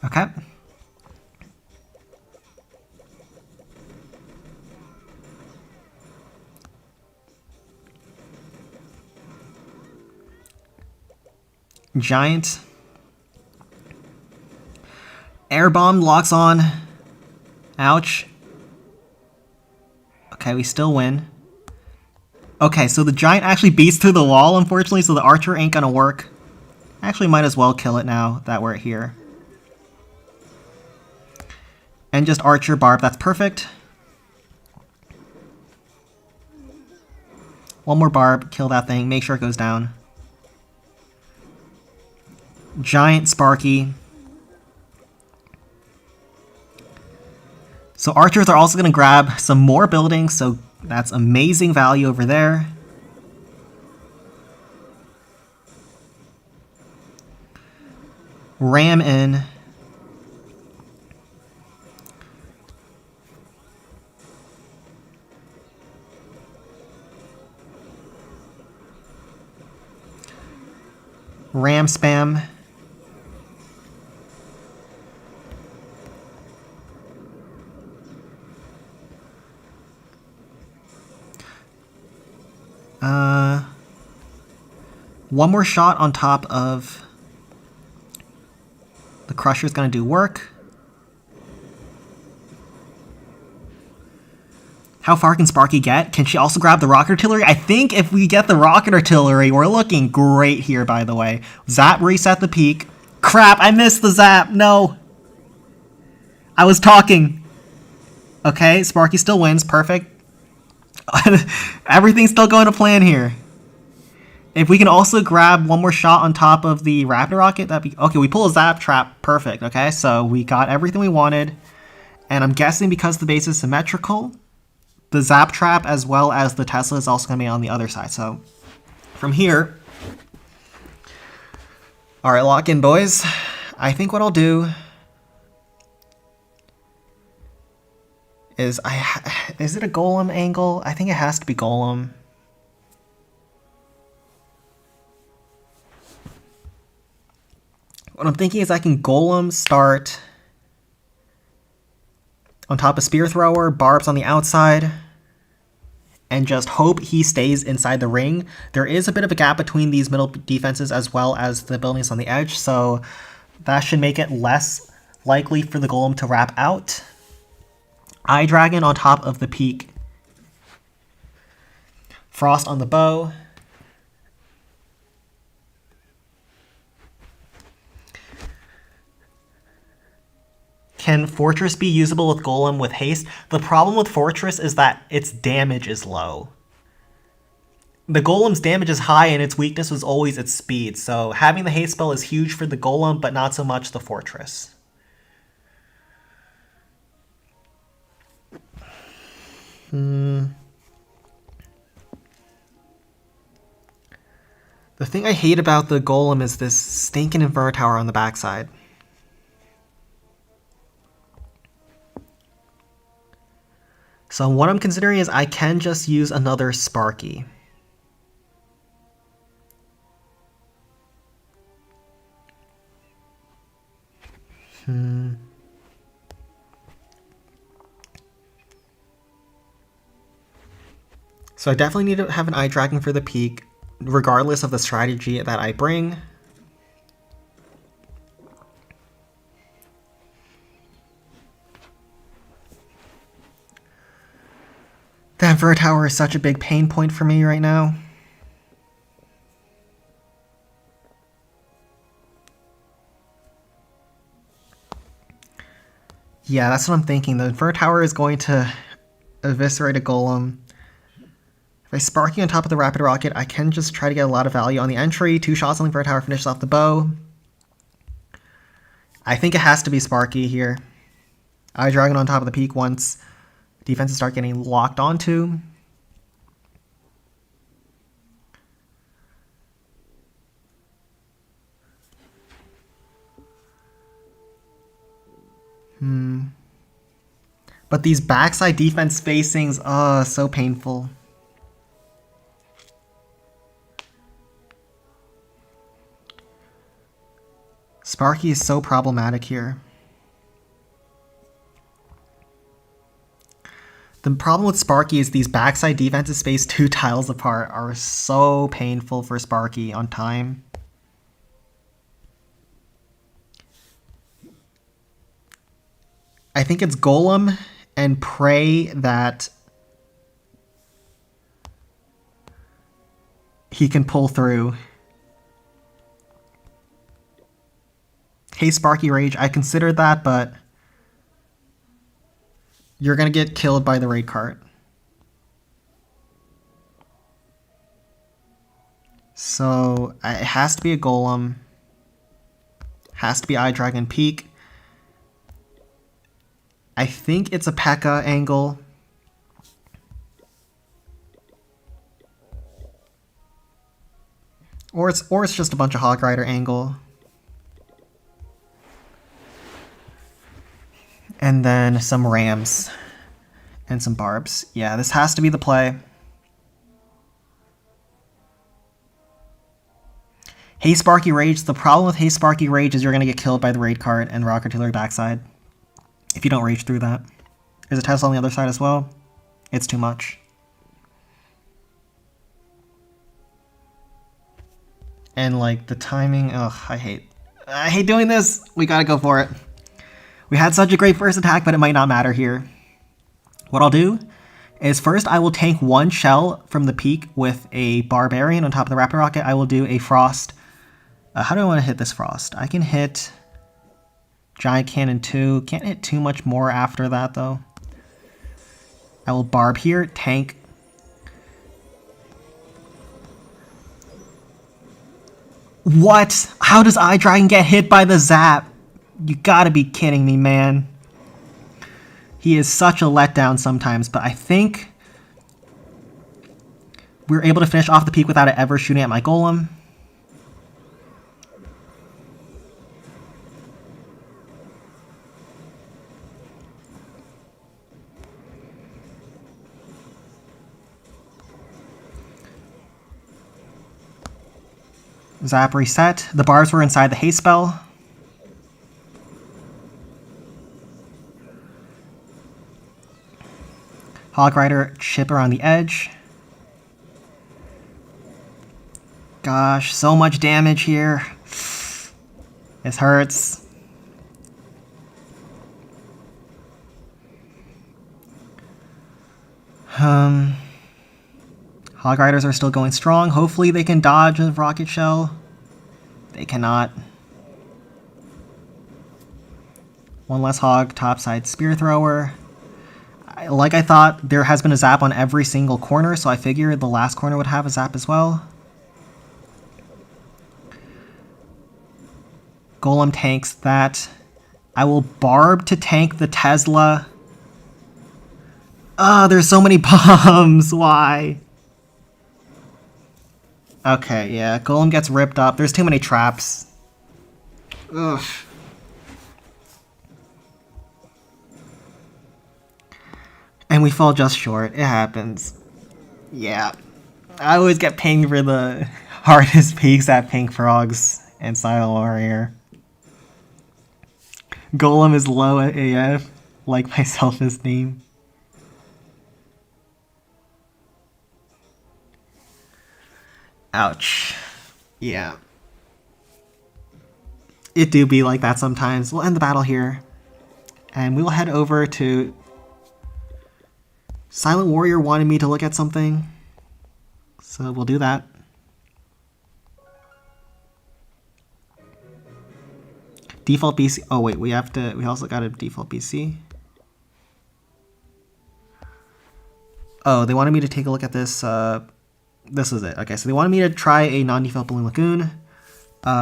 Okay. Giant. Air bomb locks on. Ouch. Okay, we still win. Okay, so the giant actually beats through the wall, unfortunately, so the archer ain't gonna work. Actually, might as well kill it now that we're here. And just archer Barb, that's perfect. One more Barb, kill that thing, make sure it goes down. Giant Sparky. So archers are also going to grab some more buildings, so that's amazing value over there. Ram in. Ram spam. One more shot on top of the Crusher's gonna do work. How far can Sparky get? Can she also grab the rocket artillery? I think if we get the rocket artillery, we're looking great here, by the way. Zap reset the peak. Crap, I missed the zap. No. I was talking. Okay, Sparky still wins. Perfect. Everything's still going to plan here. If we can also grab one more shot on top of the Raptor Rocket, that'd be... Okay, we pull a Zap Trap. Perfect, okay? So we got everything we wanted. And I'm guessing because the base is symmetrical, the Zap Trap as well as the Tesla is also going to be on the other side. So from here... Alright, lock in, boys. I think what I'll do... is it a Golem angle? I think it has to be Golem. What I'm thinking is I can Golem start on top of Spear Thrower, Barb's on the outside, and just hope he stays inside the ring. There is a bit of a gap between these middle defenses as well as the buildings on the edge, so that should make it less likely for the Golem to wrap out. Eye Dragon on top of the peak. Frost on the bow. Can Fortress be usable with Golem with haste? The problem with Fortress is that its damage is low. The Golem's damage is high and its weakness was always its speed, so having the haste spell is huge for the Golem, but not so much the Fortress. The thing I hate about the Golem is this stinking Inferno Tower on the backside. So what I'm considering is I can just use another Sparky. So I definitely need to have an Eye Dragon for the peak, regardless of the strategy that I bring. The Inferno Tower is such a big pain point for me right now. Yeah, that's what I'm thinking. The Inferno Tower is going to eviscerate a Golem. If I Sparky on top of the Rapid Rocket, I can just try to get a lot of value on the entry. 2 shots on the Inferno Tower finishes off the bow. I think it has to be Sparky here. Eye Dragon on top of the peak once defenses start getting locked onto. But these backside defense spacings, so painful. Sparky is so problematic here. The problem with Sparky is these backside defenses spaced 2 tiles apart are so painful for Sparky on time. I think it's Golem and pray that he can pull through. Hey, Sparky Rage, I considered that, but you're going to get killed by the raid cart. So it has to be a Golem. Has to be Eye Dragon Peak. I think it's a P.E.K.K.A. angle. Or it's just a bunch of Hog Rider angle. And then some Rams. And some Barbs. Yeah, this has to be the play. Hey Sparky Rage. The problem with Hey Sparky Rage is you're going to get killed by the raid cart and Rock Artillery backside. If you don't rage through that. There's a Tesla on the other side as well. It's too much. And like the timing, ugh, I hate doing this. We gotta go for it. We had such a great first attack, but it might not matter here. What I'll do is first I will tank 1 shell from the peak with a Barbarian on top of the Rapid Rocket. I will do a Frost. How do I want to hit this Frost? I can hit Giant Cannon 2. Can't hit too much more after that, though. I will Barb here. Tank. What? How does Eye Dragon get hit by the Zap? You gotta be kidding me, man. He is such a letdown sometimes, but I think we're able to finish off the peak without it ever shooting at my Golem. Zap reset. The barbs were inside the haste spell. Hog Rider chip around the edge. Gosh, so much damage here. This hurts. Hog Riders are still going strong. Hopefully they can dodge a rocket shell. They cannot. One less hog, topside spear thrower. Like I thought, there has been a zap on every single corner, so I figured the last corner would have a zap as well. Golem tanks that. I will Barb to tank the Tesla. There's so many bombs. Why? Okay, yeah. Golem gets ripped up. There's too many traps. Ugh. And we fall just short. It happens. Yeah. I always get pinged for the hardest peaks at Pink Frogs and Silent Warrior. Golem is low at AF, like my self-esteem. Ouch. Yeah. It do be like that sometimes. We'll end the battle here. And we will head over to... Silent Warrior wanted me to look at something. So we'll do that. Default BC. Oh wait, we also got a default BC. Oh, they wanted me to take a look at this. This is it. Okay, so they wanted me to try a non-default Balloon Lagoon.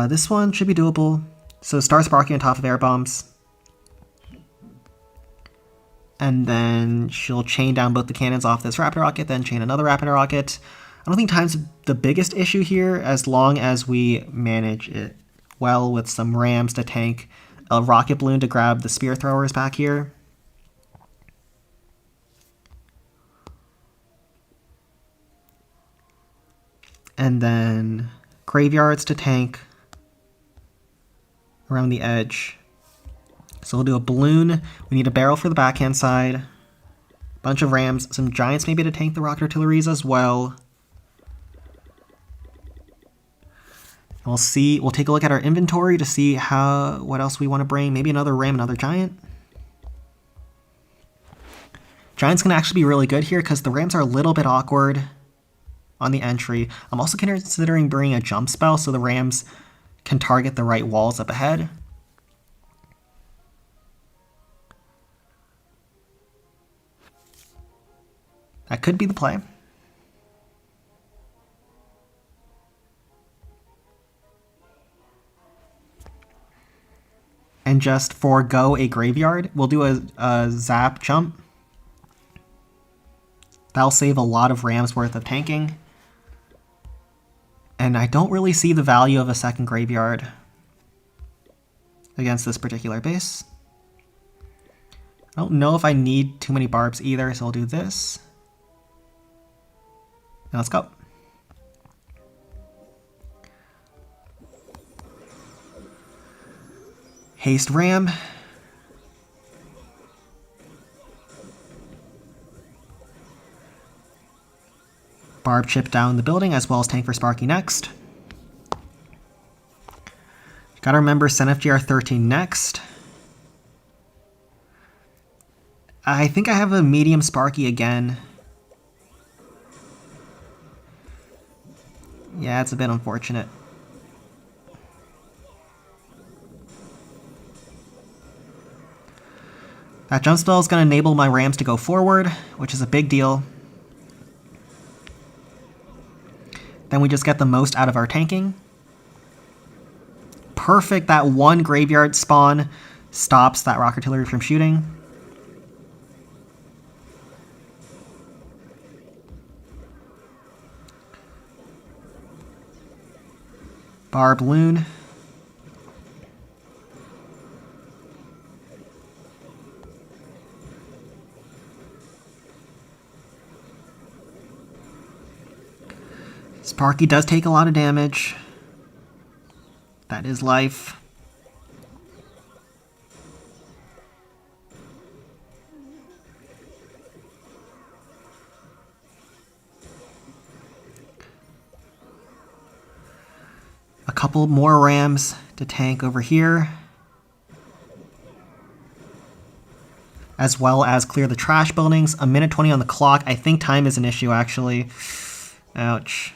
This one should be doable. So start Sparky on top of air bombs. And then she'll chain down both the cannons off this Raptor rocket, then chain another Raptor rocket. I don't think time's the biggest issue here, as long as we manage it well with some rams to tank a rocket balloon to grab the spear throwers back here. And then graveyards to tank around the edge. So we'll do a balloon. We need a barrel for the backhand side. Bunch of rams, some giants maybe to tank the rocket artilleries as well. And we'll see. We'll take a look at our inventory to see what else we want to bring. Maybe another ram, another giant. Giant's gonna actually be really good here because the rams are a little bit awkward on the entry. I'm also considering bringing a jump spell so the rams can target the right walls up ahead. That could be the play. And just forego a graveyard. We'll do a zap jump. That'll save a lot of rams worth of tanking. And I don't really see the value of a second graveyard against this particular base. I don't know if I need too many barbs either, so I'll do this. And let's go. Haste ram. Barb chip down the building as well as tank for Sparky next. Gotta remember send FGR 13 next. I think I have a medium Sparky again. Yeah, it's a bit unfortunate. That jump spell is going to enable my rams to go forward, which is a big deal. Then we just get the most out of our tanking. Perfect, that one graveyard spawn stops that rock artillery from shooting. Barb Loon. Sparky does take a lot of damage. That is life. A couple more rams to tank over here, as well as clear the trash buildings. A minute 20 on the clock. I think time is an issue, actually. Ouch.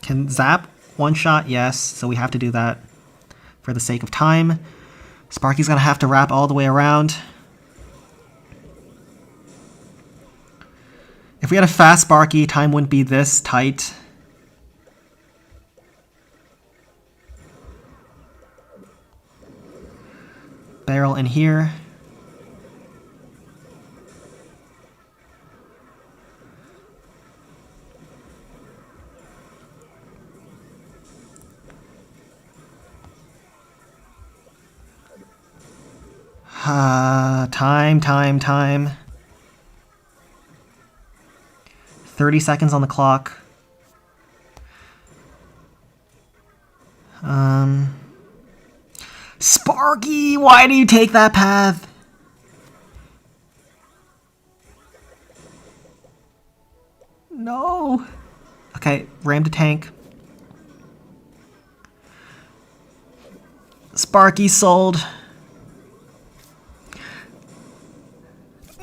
Can zap one shot? Yes, so we have to do that for the sake of time. Sparky's gonna have to wrap all the way around. If we had a fast Sparky, time wouldn't be this tight. Barrel in here. Time. 30 seconds on the clock. Sparky, why do you take that path? No. Okay, ram to tank. Sparky sold.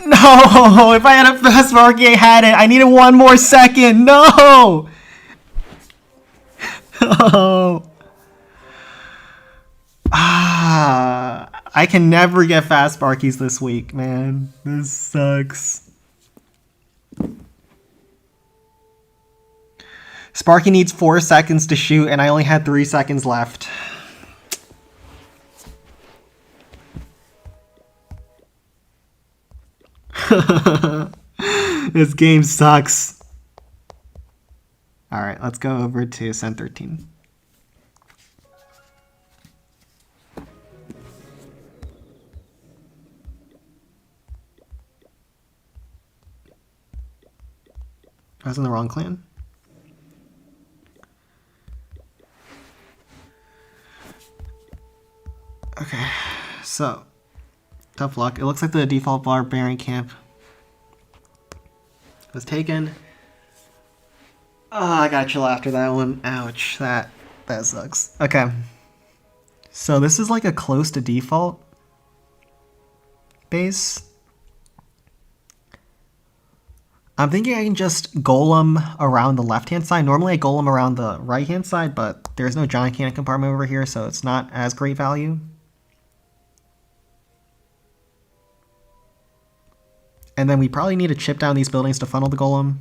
No! If I had a fast Sparky, I had it. I needed one more second. No! No! I can never get fast Sparkies this week, man. This sucks. Sparky needs 4 seconds to shoot, and I only had 3 seconds left. This game sucks. Alright, let's go over to Sen 13. I was in the wrong clan. Okay, so tough luck. It looks like the default barbarian camp was taken. Oh, I gotta chill after that one. Ouch, that sucks. Okay, so this is like a close to default base. I'm thinking I can just golem around the left-hand side. Normally I golem around the right-hand side, but there's no giant cannon compartment over here, so it's not as great value. And then we probably need to chip down these buildings to funnel the golem.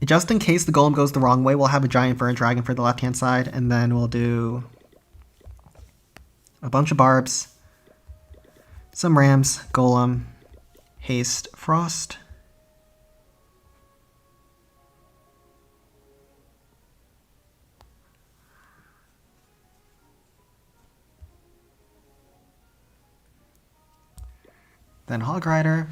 Just in case the golem goes the wrong way, we'll have a giant fern dragon for the left-hand side, and then we'll do a bunch of barbs, some rams, golem, haste, frost. Then hog rider.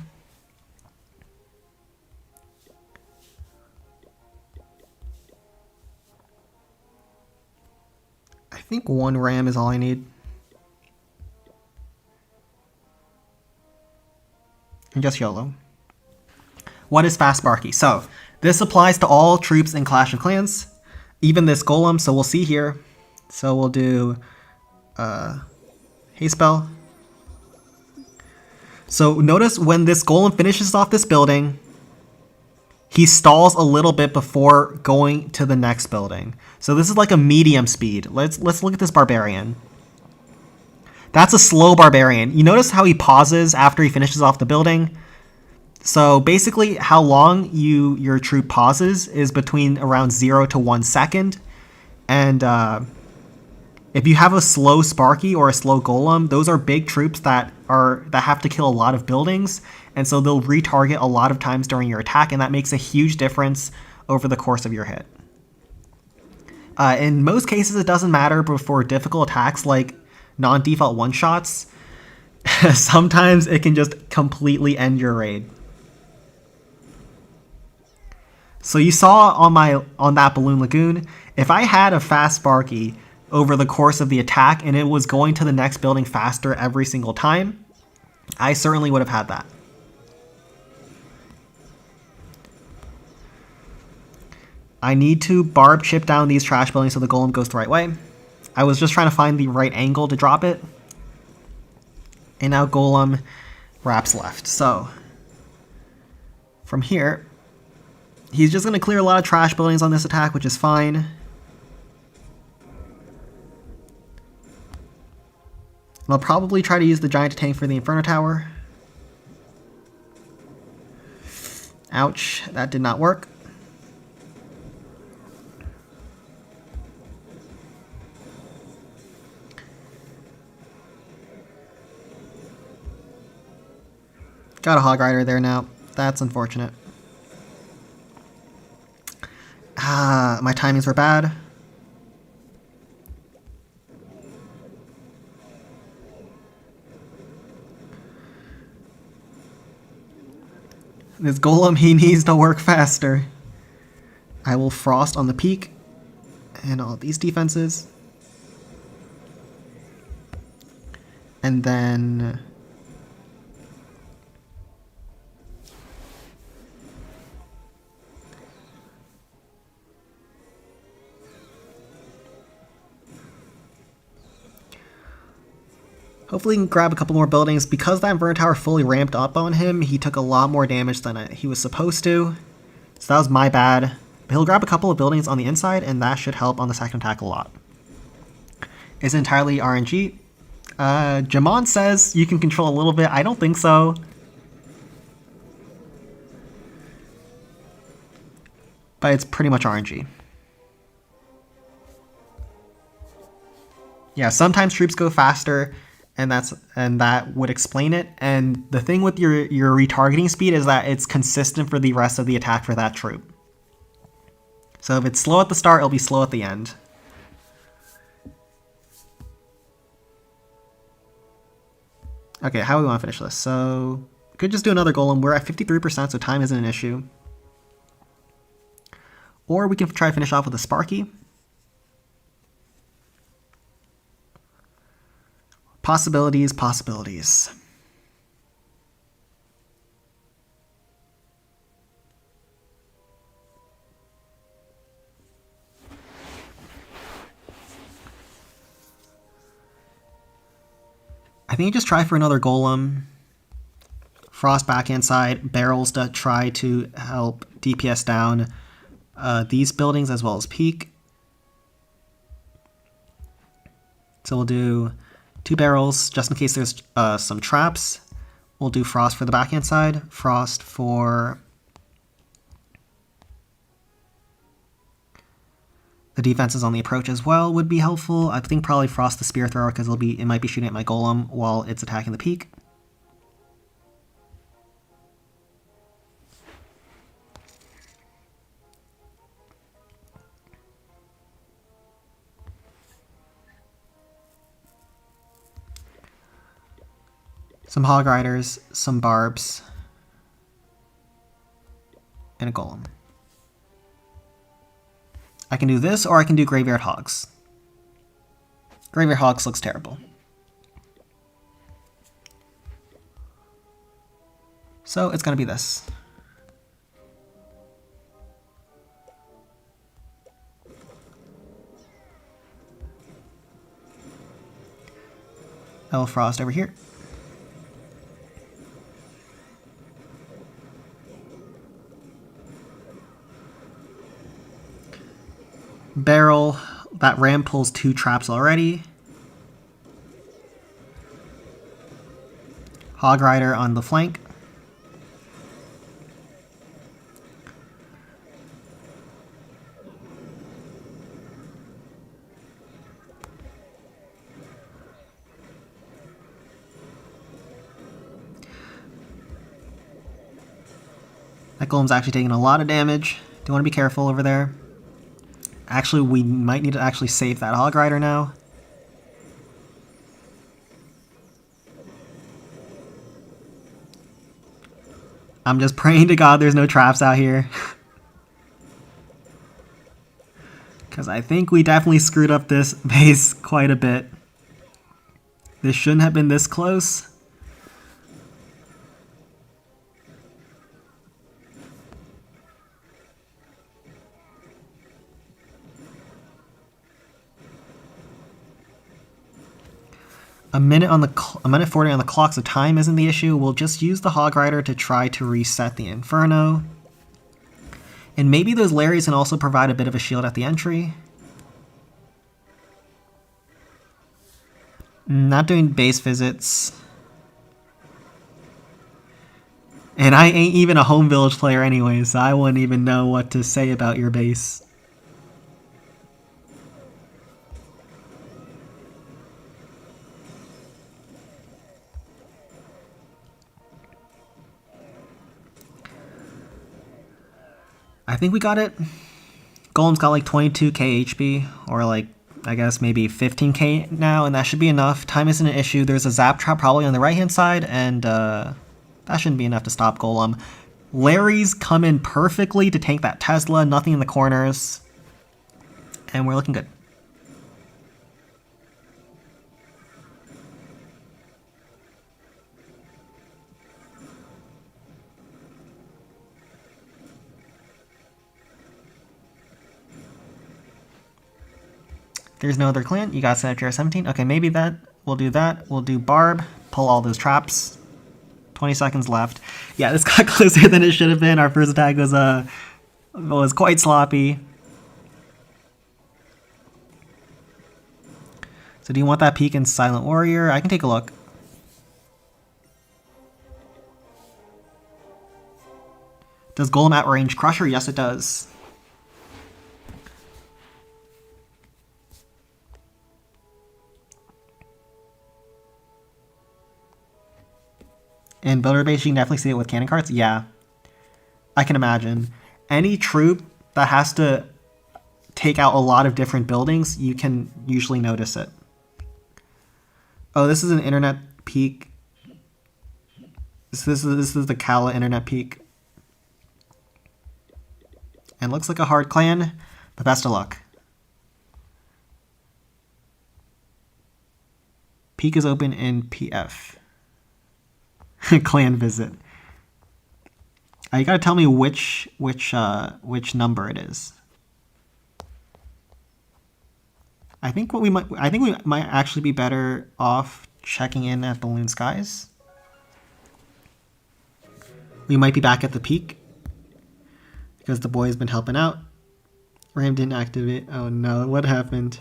I think 1 ram is all I need. And just YOLO. What is fast Sparky? So this applies to all troops in Clash of Clans, even this golem. So we'll see here. So we'll do haste spell. So notice when this golem finishes off this building, he stalls a little bit before going to the next building. So this is like a medium speed. Let's look at this barbarian. That's a slow barbarian. You notice how he pauses after he finishes off the building? So basically how long your troop pauses is between around 0 to 1 second. And if you have a slow Sparky or a slow golem, those are big troops that have to kill a lot of buildings, and so they'll retarget a lot of times during your attack, and that makes a huge difference over the course of your hit. In most cases, it doesn't matter, but for difficult attacks like non-default one-shots, sometimes it can just completely end your raid. So you saw on that Balloon Lagoon, if I had a fast Sparky over the course of the attack and it was going to the next building faster every single time, I certainly would have had that. I need to Barb chip down these trash buildings so the golem goes the right way. I was just trying to find the right angle to drop it. And now golem wraps left. So from here, he's just going to clear a lot of trash buildings on this attack, which is fine. I'll probably try to use the giant to tank for the Inferno Tower. Ouch, that did not work. Got a Hog Rider there now. That's unfortunate. My timings were bad. This golem, he needs to work faster. I will frost on the peak and all these defenses. And then Hopefully he can grab a couple more buildings. Because that Inverter Tower fully ramped up on him, he took a lot more damage than he was supposed to. So that was my bad. But he'll grab a couple of buildings on the inside, and that should help on the second attack a lot. Is it entirely RNG? Jamon says you can control a little bit. I don't think so. But it's pretty much RNG. Yeah, sometimes troops go faster, and that would explain it. And the thing with your retargeting speed is that it's consistent for the rest of the attack for that troop. So if it's slow at the start, it'll be slow at the end. Okay, how do we want to finish this? So we could just do another golem. We're at 53%, so time isn't an issue. Or we can try to finish off with a Sparky. Possibilities, possibilities. I think you just try for another golem. Frost backhand side, barrels to try to help DPS down these buildings as well as peak. So we'll do 2 barrels just in case there's some traps. We'll do Frost for the backhand side, Frost for the defenses on the approach as well would be helpful. I think probably Frost the spear thrower because it might be shooting at my golem while it's attacking the peak. Some Hog Riders, some Barbs, and a Golem. I can do this, or I can do Graveyard Hogs. Graveyard Hogs looks terrible. So it's going to be this. I will Frost over here. Barrel, that ram pulls 2 traps already. Hog Rider on the flank. That golem's actually taking a lot of damage. Do you want to be careful over there? Actually, we might need to actually save that Hog Rider now. I'm just praying to God there's no traps out here. Because I think we definitely screwed up this base quite a bit. This shouldn't have been this close. A minute 40 on the clock, so time isn't the issue. We'll just use the Hog Rider to try to reset the Inferno. And maybe those Larrys can also provide a bit of a shield at the entry. Not doing base visits. And I ain't even a home village player anyway, so I wouldn't even know what to say about your base. I think we got it. Golem's got like 22k HP, or like, I guess maybe 15k now, and that should be enough. Time isn't an issue. There's a Zap Trap probably on the right-hand side, and that shouldn't be enough to stop Golem. Larry's come in perfectly to tank that Tesla, nothing in the corners, and we're looking good. There's no other clan. You got set up tier 17. Okay, maybe that we'll do that. We'll do Barb, pull all those traps. 20 seconds left. Yeah, this got closer than it should have been. Our first attack was quite sloppy. So do you want that peek in Silent Warrior? I can take a look. Does Golem outrange Crusher? Yes, it does. In Builder Base, you can definitely see it with cannon carts. Yeah, I can imagine. Any troop that has to take out a lot of different buildings, you can usually notice it. Oh, this is an internet peak. This is the Kala internet peak. And looks like a hard clan, but best of luck. Peak is open in PF. Clan visit. You gotta tell me which number it is. I think we might actually be better off checking in at Balloon Skies. We might be back at the peak because the boy's been helping out. Ram didn't activate. Oh no, what happened?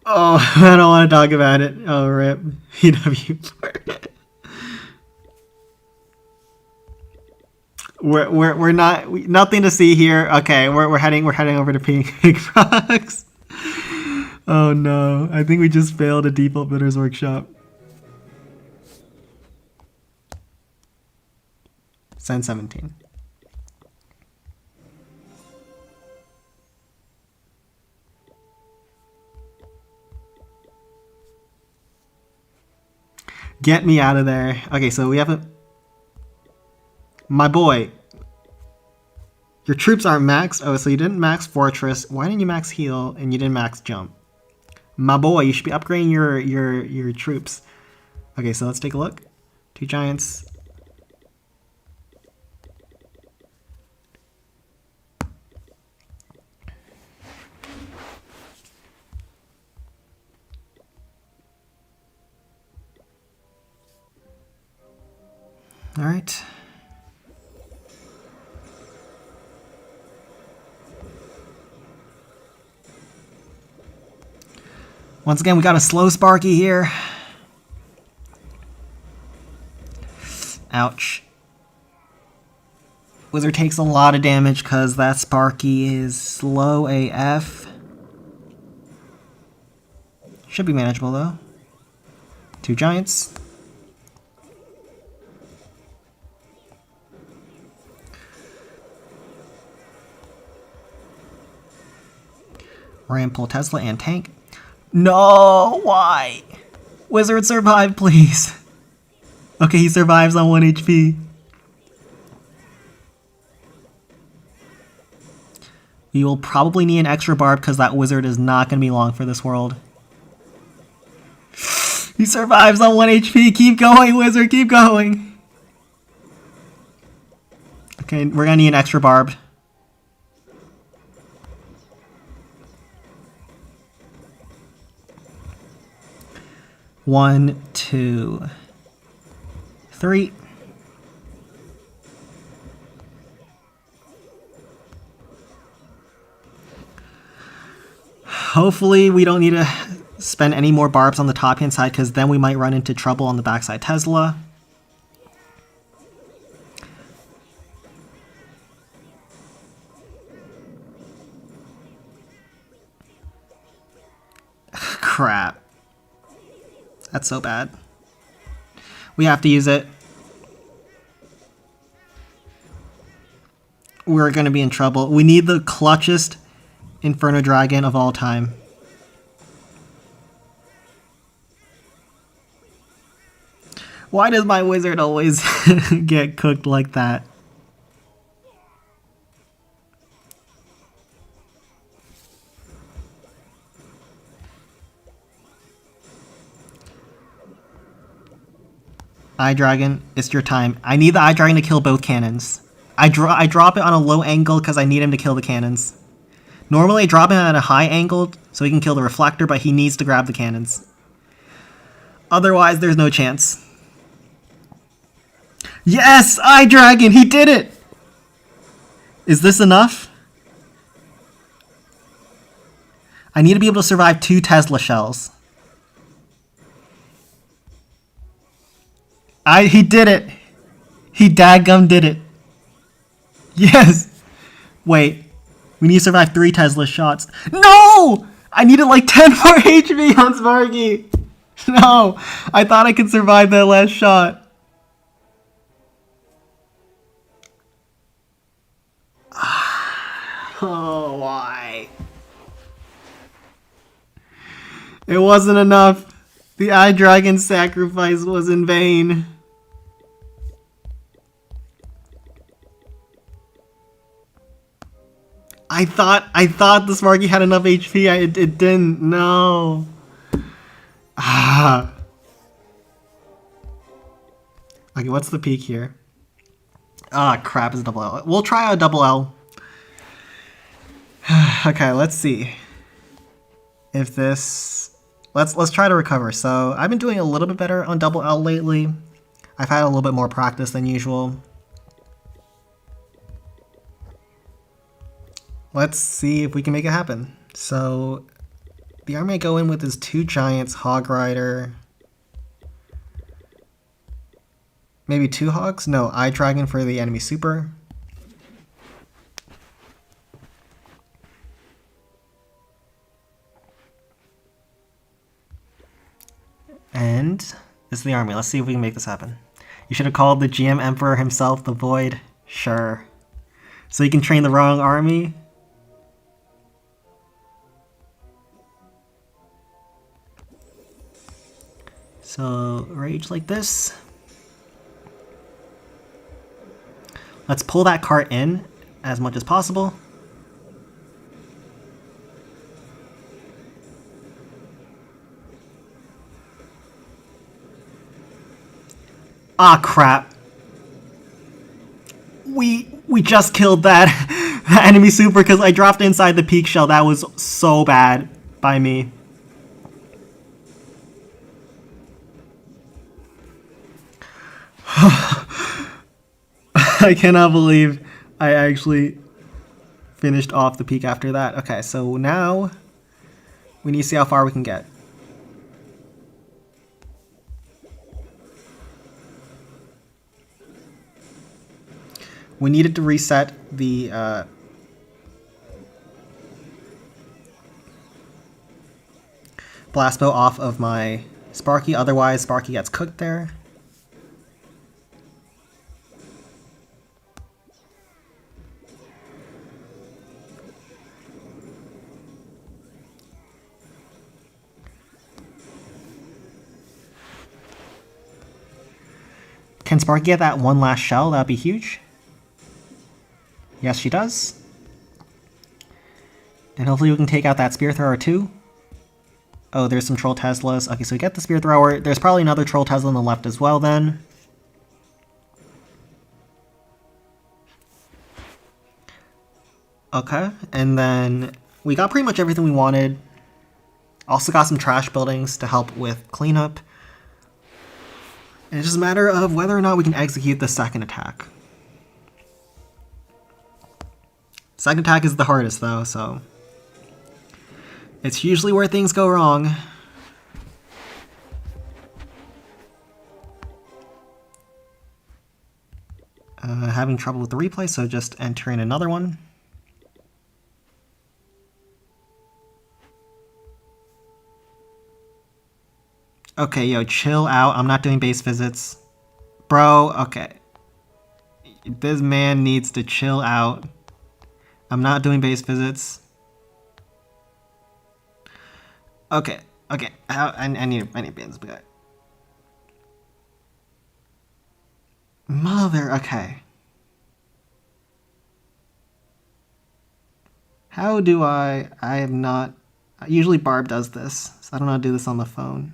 Oh, I don't want to talk about it. Oh, rip. PW. We're not nothing to see here. Okay, we're heading over to Pink Rocks. Oh no, I think we just failed a default builder's workshop. Send 17. Get me out of there. Okay, so we have a... My boy. Your troops aren't maxed. Oh, so you didn't max Fortress. Why didn't you max Heal and you didn't max Jump? My boy, you should be upgrading your troops. Okay, so let's take a look. 2 Giants. All right. Once again, we got a slow Sparky here. Ouch. Wizard takes a lot of damage because that Sparky is slow AF. Should be manageable though. 2 Giants. Ram, pull Tesla, and tank. No! Why? Wizard, survive, please. Okay, he survives on 1 HP. We will probably need an extra Barb because that wizard is not going to be long for this world. He survives on 1 HP. Keep going, wizard, keep going. Okay, we're going to need an extra Barb. One, 2, 3. Hopefully we don't need to spend any more Barbs on the top hand side because then we might run into trouble on the backside Tesla. Crap. That's so bad. We have to use it. We're going to be in trouble. We need the clutchest Inferno Dragon of all time. Why does my wizard always get cooked like that? Eye Dragon, it's your time. I need the Eye Dragon to kill both cannons. I drop it on a low angle because I need him to kill the cannons. Normally I drop him at a high angle so he can kill the reflector, but he needs to grab the cannons. Otherwise, there's no chance. Yes! Eye Dragon! He did it! Is this enough? I need to be able to survive 2 Tesla shells. He did it! He dadgum did it. Yes! Wait. We need to survive 3 Tesla shots. No! I needed like 10 more HP on Sparky! No! I thought I could survive that last shot. Oh, why? It wasn't enough. The Eye Dragon sacrifice was in vain. I thought the Sparky had enough HP. It didn't. No. Ah. Okay, what's the peak here? Ah, crap, it's a double L. We'll try a double L. Okay, let's see. If this... Let's try to recover. So, I've been doing a little bit better on double L lately. I've had a little bit more practice than usual. Let's see if we can make it happen. So, the army I go in with is 2 Giants, Hog Rider... Maybe 2 Hogs? No, Eye Dragon for the enemy super. And this is the army. Let's see if we can make this happen. You should have called the GM Emperor himself the Void. Sure. So you can train the wrong army? So, rage like this. Let's pull that cart in as much as possible. Ah, crap. We just killed that enemy super because I dropped inside the peak shell. That was so bad by me. I cannot believe I actually finished off the peak after that. Okay, so now we need to see how far we can get. We needed to reset the blast bow off of my Sparky, otherwise Sparky gets cooked there. Can Sparky get that one last shell? That'd be huge. Yes, she does. And hopefully we can take out that Spear Thrower too. Oh, there's some Troll Teslas. Okay, so we get the Spear Thrower. There's probably another Troll Tesla on the left as well then. Okay, and then we got pretty much everything we wanted. Also got some trash buildings to help with cleanup. And it's just a matter of whether or not we can execute the second attack. Second attack is the hardest though, so it's usually where things go wrong. Having trouble with the replay, so just enter in another one. Okay, yo, chill out. I'm not doing base visits. Bro, okay. This man needs to chill out. I'm not doing base visits. Okay, okay. I need bans, but... Mother, okay. How do I have not... Usually Barb does this, so I don't know how to do this on the phone.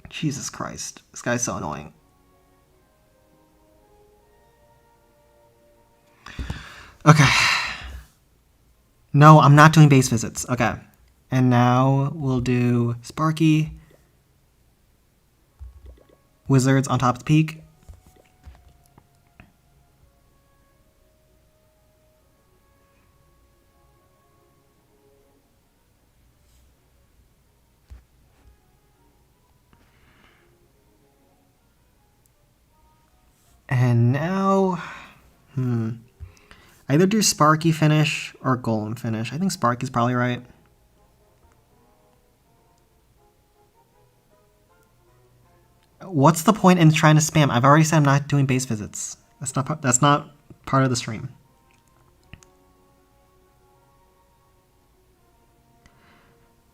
Jesus Christ. This guy's so annoying. Okay. No, I'm not doing base visits. Okay. And now we'll do Sparky. Wizards on top of the peak. And now, either do Sparky finish or Golem finish. I think Sparky's probably right. What's the point in trying to spam? I've already said I'm not doing base visits. That's not part of the stream.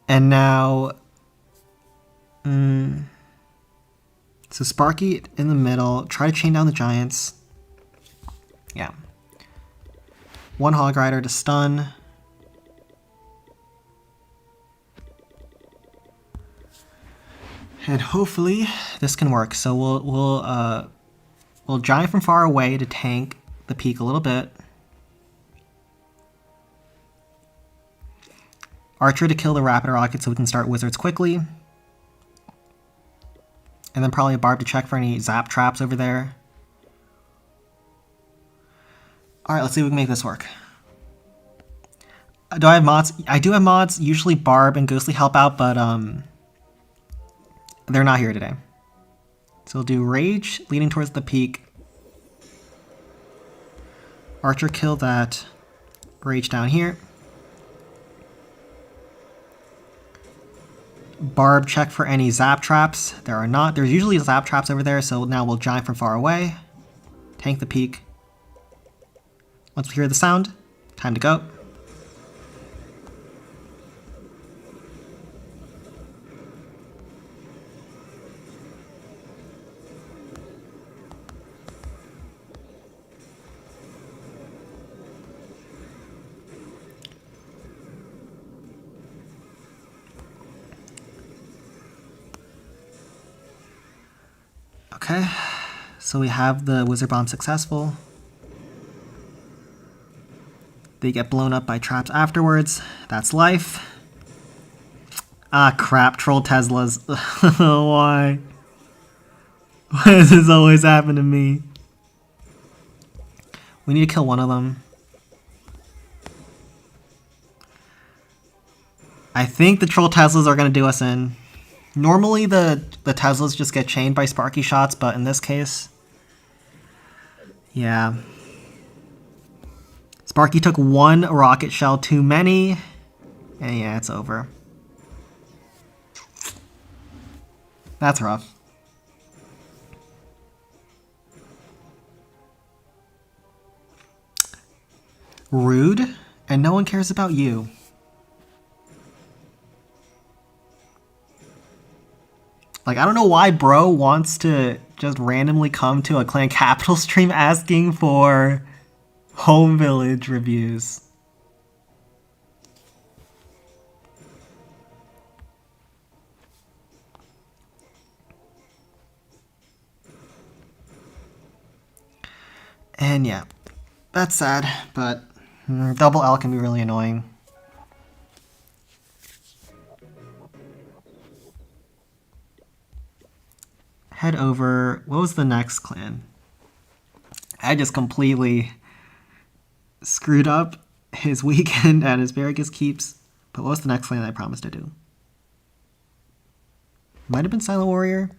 And now, so Sparky in the middle. Try to chain down the giants. Yeah. One Hog Rider to stun. And hopefully this can work. So we'll giant from far away to tank the peak a little bit. Archer to kill the rapid rocket so we can start wizards quickly. And then probably a Barb to check for any zap traps over there. Alright, let's see if we can make this work. Do I have mods? I do have mods. Usually Barb and Ghostly help out, but they're not here today. So we'll do Rage, leading towards the peak. Archer kill that Rage down here. Barb check for any zap traps. There are not. There's usually zap traps over there, so now we'll giant from far away. Tank the peak. Once we hear the sound, time to go. Okay, so we have the Wizard Bomb successful. They get blown up by traps afterwards. That's life. Ah, crap. Troll Teslas. Why? Why does this always happen to me? We need to kill one of them. I think the Troll Teslas are going to do us in. Normally the Teslas just get chained by Sparky shots, but in this case, yeah. Sparky took one rocket shell too many, and yeah, it's over. That's rough. Rude, and no one cares about you. Like, I don't know why bro wants to just randomly come to a Clan Capital stream asking for home village reviews. And yeah, that's sad, but double L can be really annoying. Head over. What was the next clan? I just completely screwed up his weekend at Asparagus Keeps. But what was the next clan I promised to do? Might have been Silent Warrior.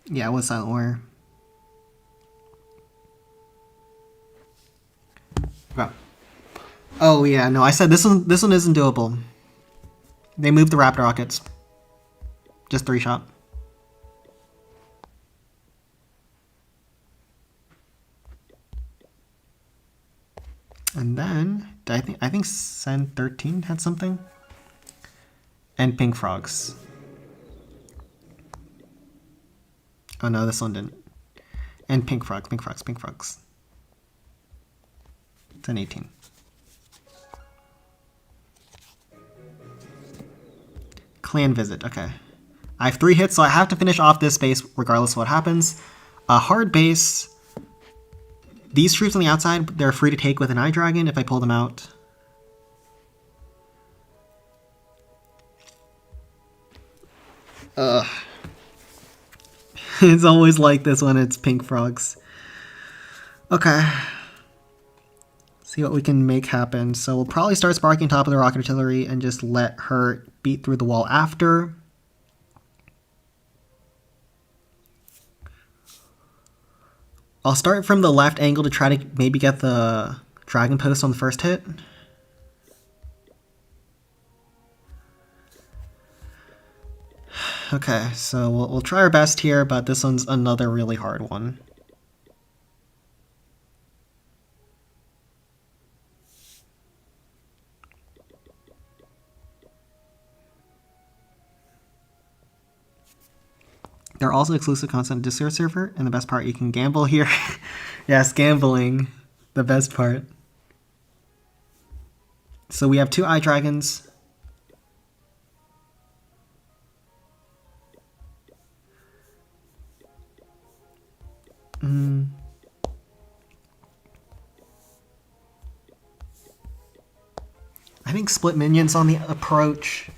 Yeah, it was Silent Warrior. Okay. Oh yeah, no, I said this one isn't doable. They moved the Raptor Rockets. Just 3-shot. And then I think Sen 13 had something. And Pink Frogs. Oh no, this one didn't. And Pink Frogs. It's an 18. Clan visit, okay. I have 3 hits, so I have to finish off this base regardless of what happens. A hard base. These troops on the outside, they're free to take with an eye dragon if I pull them out. Ugh. It's always like this when it's pink frogs. Okay. See what we can make happen. So we'll probably start sparking top of the rocket artillery and just let her beat through the wall after. I'll start from the left angle to try to maybe get the dragon post on the first hit. Okay, so we'll try our best here, but this one's another really hard one. They're also exclusive content Discord server, and the best part, you can gamble here. Yes, gambling, the best part. So we have 2 eye dragons. I think split minions on the approach.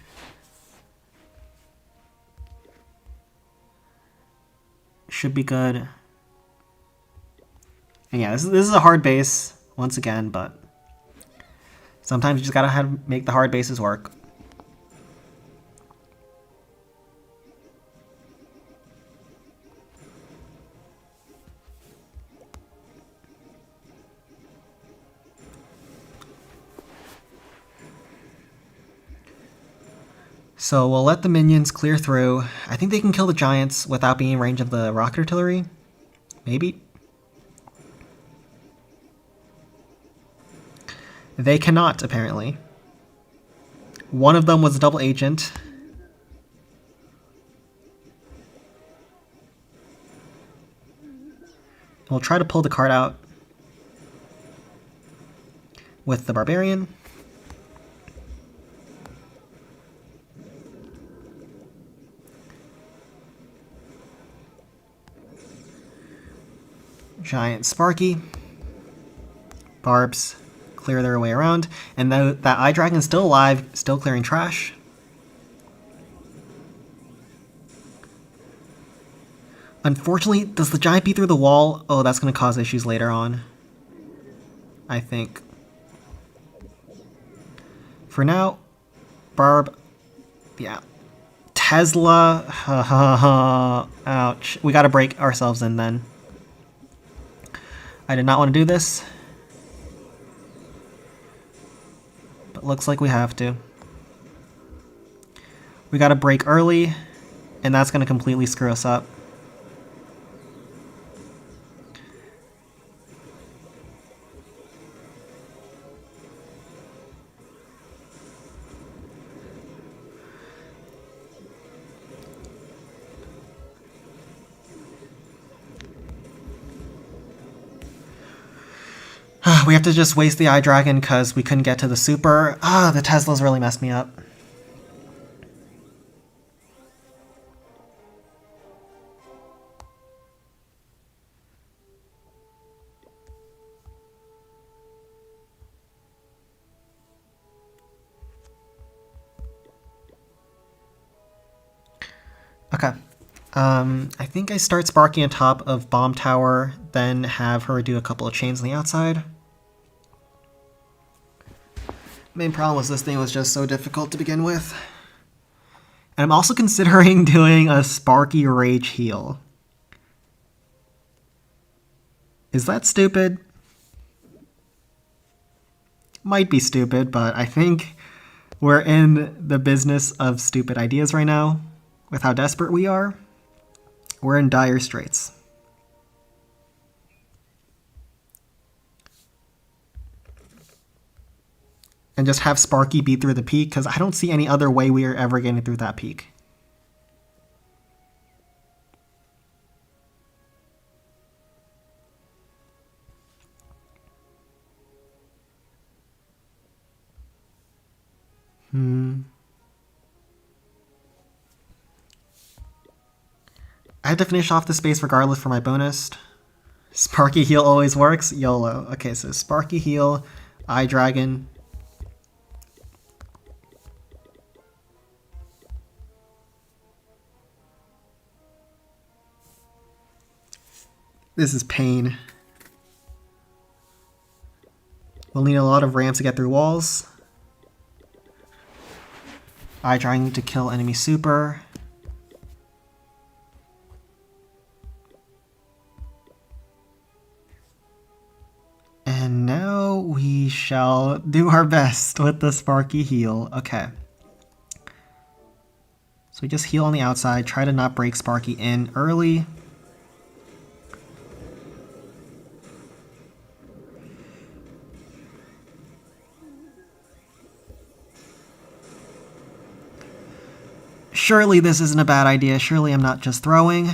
Should be good. And yeah, this is a hard base once again, but sometimes you just gotta make the hard bases work. So we'll let the minions clear through. I think they can kill the giants without being in range of the rocket artillery. Maybe. They cannot, apparently. One of them was a double agent. We'll try to pull the card out with the barbarian. Giant Sparky. Barbs clear their way around. And that eye dragon's still alive, still clearing trash. Unfortunately, does the giant beat through the wall? Oh, that's going to cause issues later on, I think. For now, Barb, yeah. Tesla, ouch. We got to break ourselves in then. I did not want to do this, but looks like we have to. We got to break early, and that's going to completely screw us up. We have to just waste the eye dragon because we couldn't get to the super. The Teslas really messed me up. Okay. I think I start sparking on top of Bomb Tower, then have her do a couple of chains on the outside. Main problem was this thing was just so difficult to begin with. And I'm also considering doing a Sparky Rage heal. Is that stupid? Might be stupid, but I think we're in the business of stupid ideas right now. With how desperate we are, we're in dire straits. And just have Sparky beat through the peak, because I don't see any other way we are ever getting through that peak. I have to finish off the space regardless for my bonus. Sparky Heal always works. YOLO. Okay, so Sparky Heal, Eye Dragon. This is pain. We'll need a lot of ramps to get through walls. Eye Dragon to kill enemy super. And now we shall do our best with the Sparky Heal. Okay. So we just heal on the outside, try to not break Sparky in early. Surely this isn't a bad idea. Surely I'm not just throwing.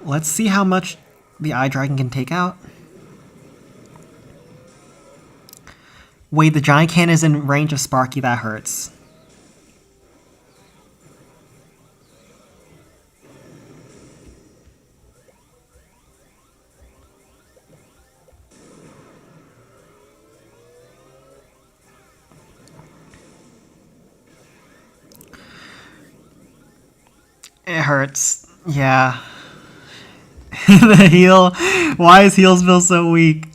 Let's see how much the Eye Dragon can take out. Wait, the Giant Cannon is in range of Sparky. That hurts. It hurts. Yeah. The heal. Why is heals feel so weak?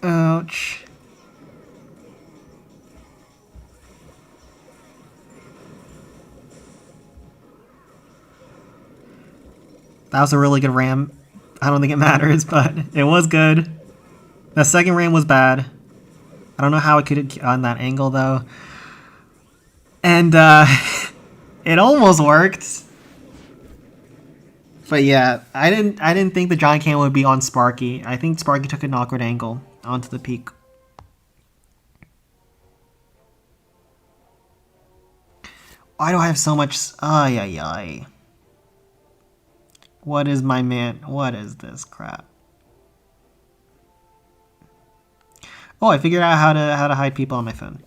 Ouch. That was a really good ram. I don't think it matters, but it was good. The second ram was bad. I don't know how it could have on that angle though. And it almost worked. But yeah, I didn't think the Giant Cannon would be on Sparky. I think Sparky took an awkward angle onto the peak. Why do I have so much? Ay, ay, ay. What is my man? What is this crap? Oh, I figured out how to hide people on my phone.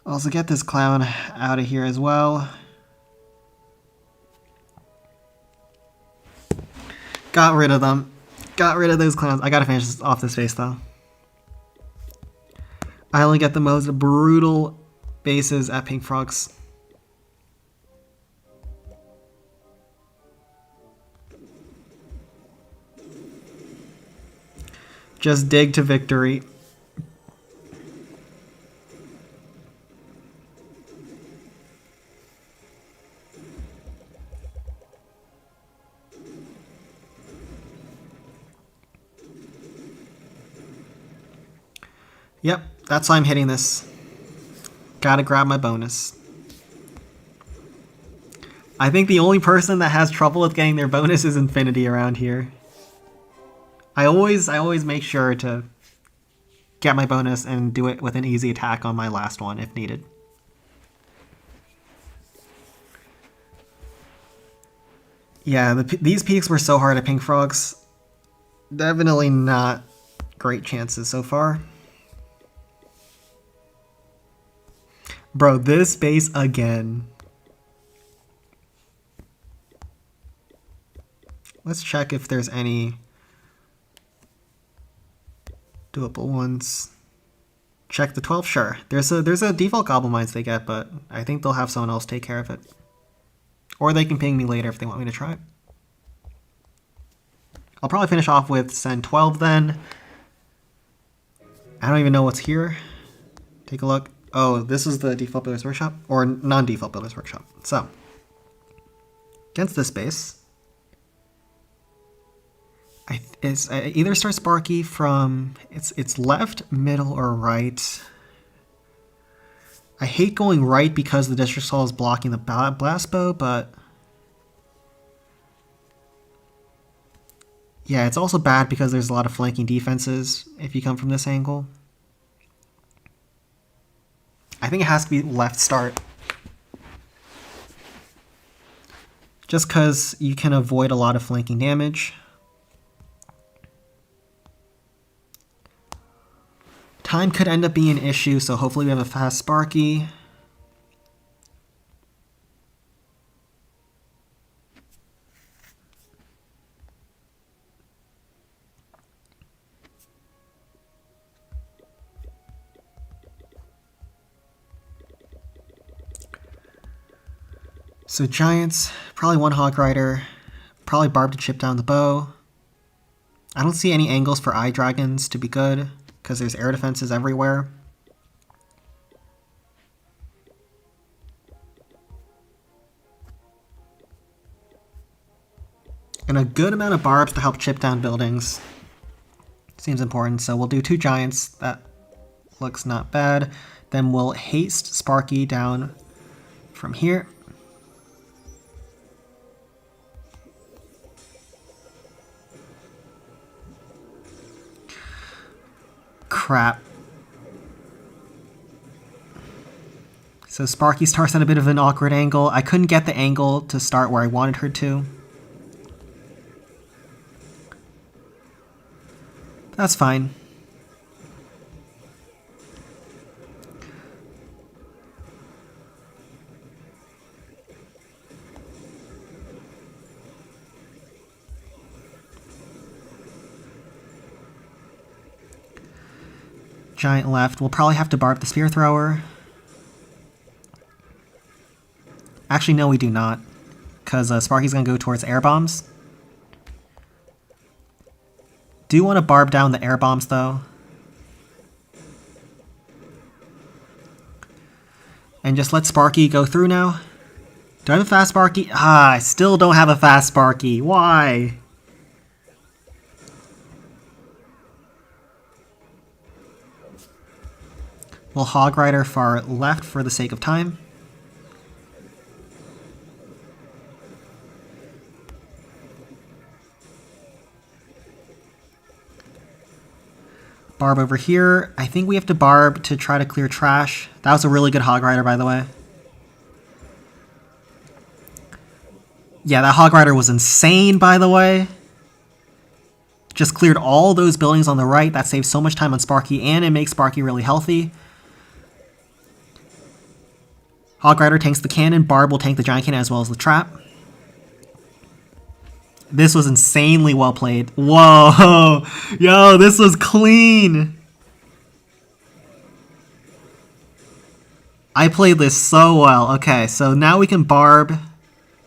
Also get this clown out of here as well. Got rid of them. Got rid of those clowns. I gotta finish this off this face though. I only get the most brutal bases at Pink Frogs. Just dig to victory. Yep, that's why I'm hitting this. Gotta grab my bonus. I think the only person that has trouble with getting their bonus is Infinity around here. I always make sure to get my bonus and do it with an easy attack on my last one if needed. Yeah, these peaks were so hard at Pink Frogs. Definitely not great chances so far. Bro, this base again. Let's check if there's any doable ones. Check the 12, sure. There's a default Goblin Mines they get, but I think they'll have someone else take care of it. Or they can ping me later if they want me to try it. I'll probably finish off with Send 12 then. I don't even know what's here. Take a look. Oh, this is the default builder's workshop, or non-default builder's workshop. So, against this base, I either start Sparky from its left, middle, or right. I hate going right because the district hall is blocking the blast bow, but yeah, it's also bad because there's a lot of flanking defenses if you come from this angle. I think it has to be left start. Just because you can avoid a lot of flanking damage. Time could end up being an issue, so hopefully we have a fast Sparky. So Giants, probably one Hog Rider, probably Barb to chip down the bow. I don't see any angles for Eye Dragons to be good, because there's air defenses everywhere. And a good amount of Barbs to help chip down buildings. Seems important, so we'll do 2 Giants. That looks not bad. Then we'll haste Sparky down from here. Crap. So Sparky starts at a bit of an awkward angle. I couldn't get the angle to start where I wanted her to. That's fine. Giant left. We'll probably have to Barb the Spear Thrower. Actually, no, we do not. Because Sparky's going to go towards air bombs. Do want to Barb down the air bombs, though. And just let Sparky go through now. Do I have a fast Sparky? Ah, I still don't have a fast Sparky. Why? We'll Hog Rider far left for the sake of time. Barb over here. I think we have to Barb to try to clear trash. That was a really good Hog Rider, by the way. Yeah, that Hog Rider was insane, by the way. Just cleared all those buildings on the right. That saves so much time on Sparky, and it makes Sparky really healthy. Hog Rider tanks the cannon. Barb will tank the giant cannon as well as the trap. This was insanely well played. Whoa! Yo, this was clean! I played this so well. Okay, so now we can Barb.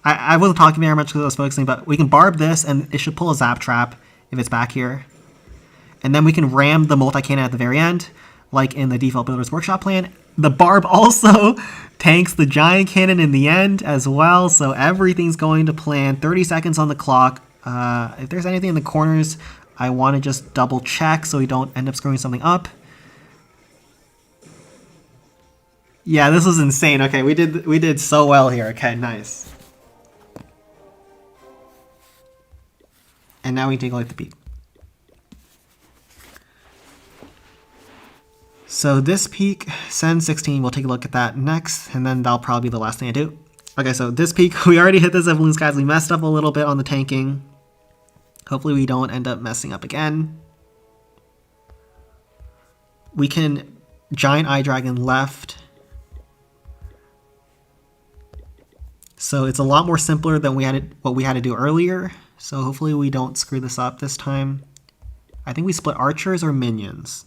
I wasn't talking very much because I was focusing, but we can Barb this, and it should pull a Zap Trap if it's back here. And then we can ram the multi-cannon at the very end, like in the default Builder's Workshop plan. The Barb also tanks the giant cannon in the end as well, so everything's going to plan. 30 seconds on the clock. If there's anything in the corners, I want to just double check so we don't end up screwing something up. Yeah, this was insane. Okay, we did so well here. Okay, nice. And now we take a look at the peak. So this peak, send 16, we'll take a look at that next, and then that'll probably be the last thing I do. Okay, so this peak, we already hit this at Balloon Skies. We messed up a little bit on the tanking. Hopefully we don't end up messing up again. We can Giant Eye Dragon left. So it's a lot more simpler than what we had to do earlier. So hopefully we don't screw this up this time. I think we split archers or minions.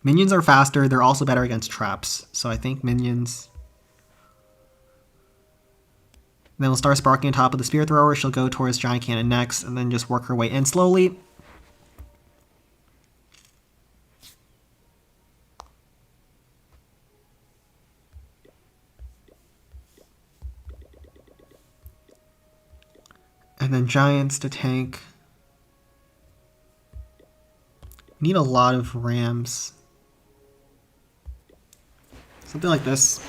Minions are faster. They're also better against traps. So I think minions. Then we'll start Sparking on top of the Spear Thrower. She'll go towards Giant Cannon next, and then just work her way in slowly. And then giants to tank. Need a lot of rams. Something like this.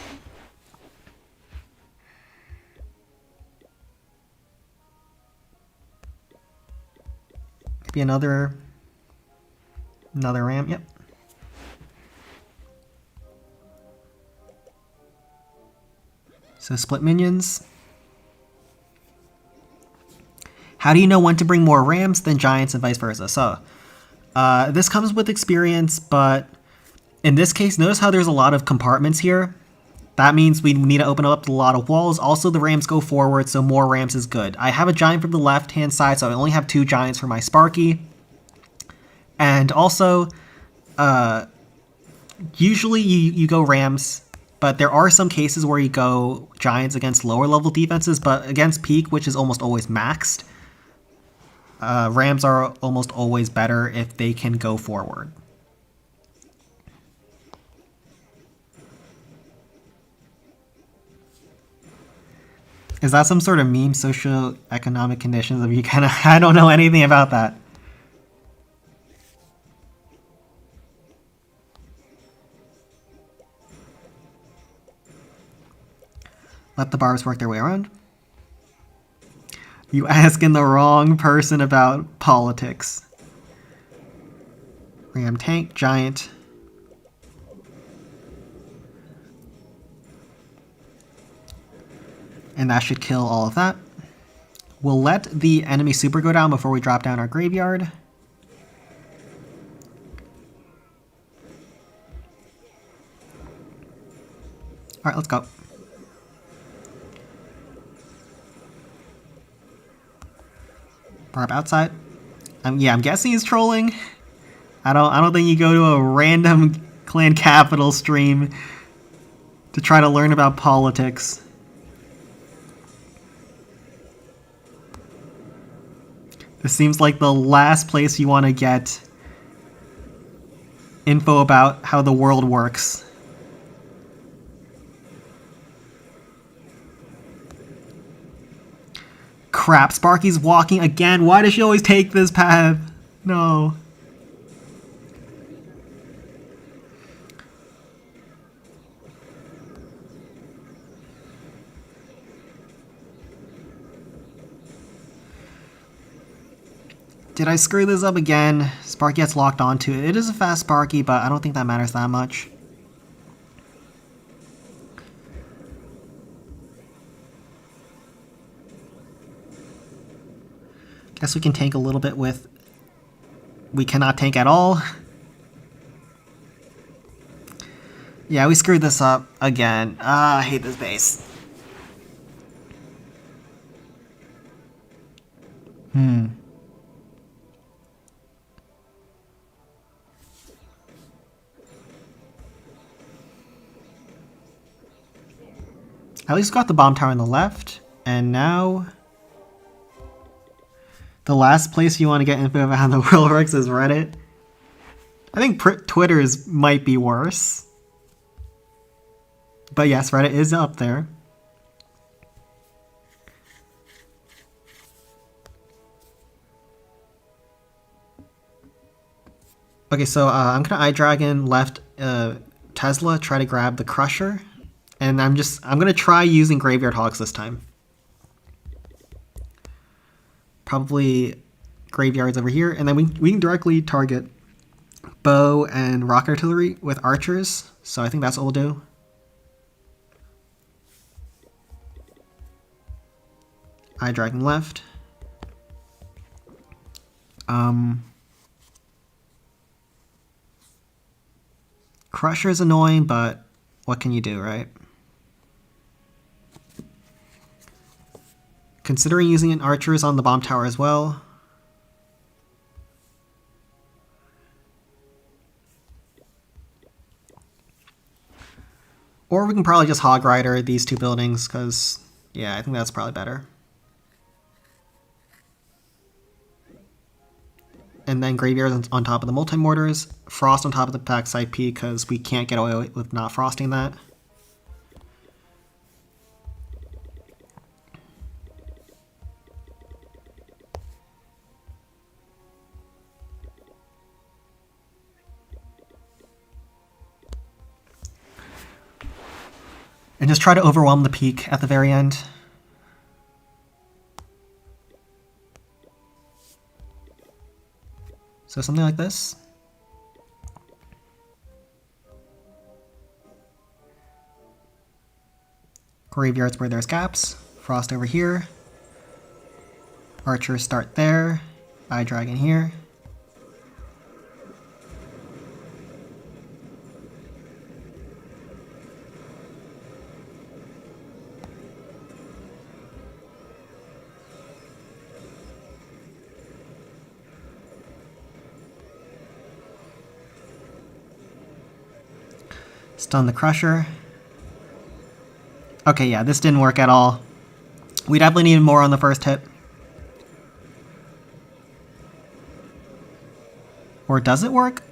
Maybe another ram, yep. So split minions. How do you know when to bring more rams than giants and vice versa? So this comes with experience, but in this case, notice how there's a lot of compartments here. That means we need to open up a lot of walls. Also, the rams go forward, so more rams is good. I have a giant from the left-hand side, so I only have 2 giants for my Sparky. And also, usually you go rams, but there are some cases where you go giants against lower-level defenses, but against Peak, which is almost always maxed, rams are almost always better if they can go forward. Is that some sort of meme, socio-economic conditions of you kind of... I don't know anything about that. Let the barbs work their way around. You asking the wrong person about politics. Ram tank, giant. And that should kill all of that. We'll let the enemy super go down before we drop down our graveyard. Alright, let's go. Barb outside. Yeah, I'm guessing he's trolling. I don't think you go to a random Clan Capital stream to try to learn about politics. This seems like the last place you want to get info about how the world works. Crap, Sparky's walking again. Why does she always take this path? No. Did I screw this up again? Sparky gets locked onto it. It is a fast Sparky, but I don't think that matters that much. Guess we can tank a little bit with... We cannot tank at all. Yeah, we screwed this up again. I hate this base. At least got the bomb tower on the left, and now the last place you want to get info about how the world works is Reddit. I think Twitter's might be worse. But yes, Reddit is up there. Okay, so I'm gonna iDragon left Tesla, try to grab the Crusher. And I'm gonna try using Graveyard Hogs this time. Probably graveyards over here, and then we can directly target bow and rocket artillery with archers. So I think that's what we'll do. iDragon left. Crusher is annoying, but what can you do, right? Considering using an archers on the bomb tower as well. Or we can probably just Hog Rider these 2 buildings, because, yeah, I think that's probably better. And then Graveyards on top of the Multi-Mortars, Frost on top of the backside P, because we can't get away with not frosting that. And just try to overwhelm the peak at the very end. So something like this. Graveyards where there's gaps. Frost over here. Archers start there. Eye Dragon here. Stun the Crusher. Okay, yeah, this didn't work at all. We definitely needed more on the first hit. Or does it work?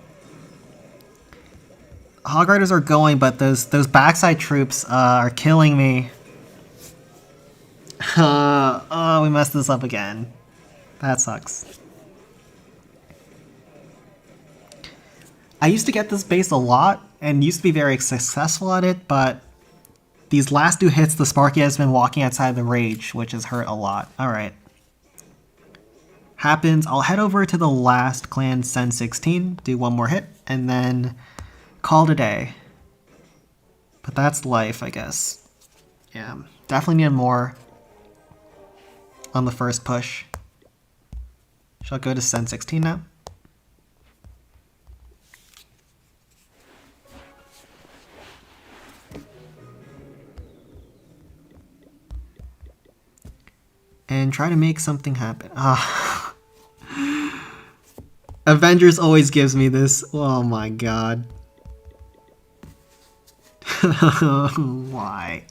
Hog Riders are going, but those backside troops are killing me. Oh, we messed this up again. That sucks. I used to get this base a lot and used to be very successful at it, but these last 2 hits, the Sparky has been walking outside the Rage, which has hurt a lot. Alright. Happens. I'll head over to the last clan, send 16, do 1 more hit, and then call it a day. But that's life, I guess. Yeah, definitely needed more on the first push. Shall I go to send 16 now? And try to make something happen. Ah. Avengers always gives me this. Oh my god. Why?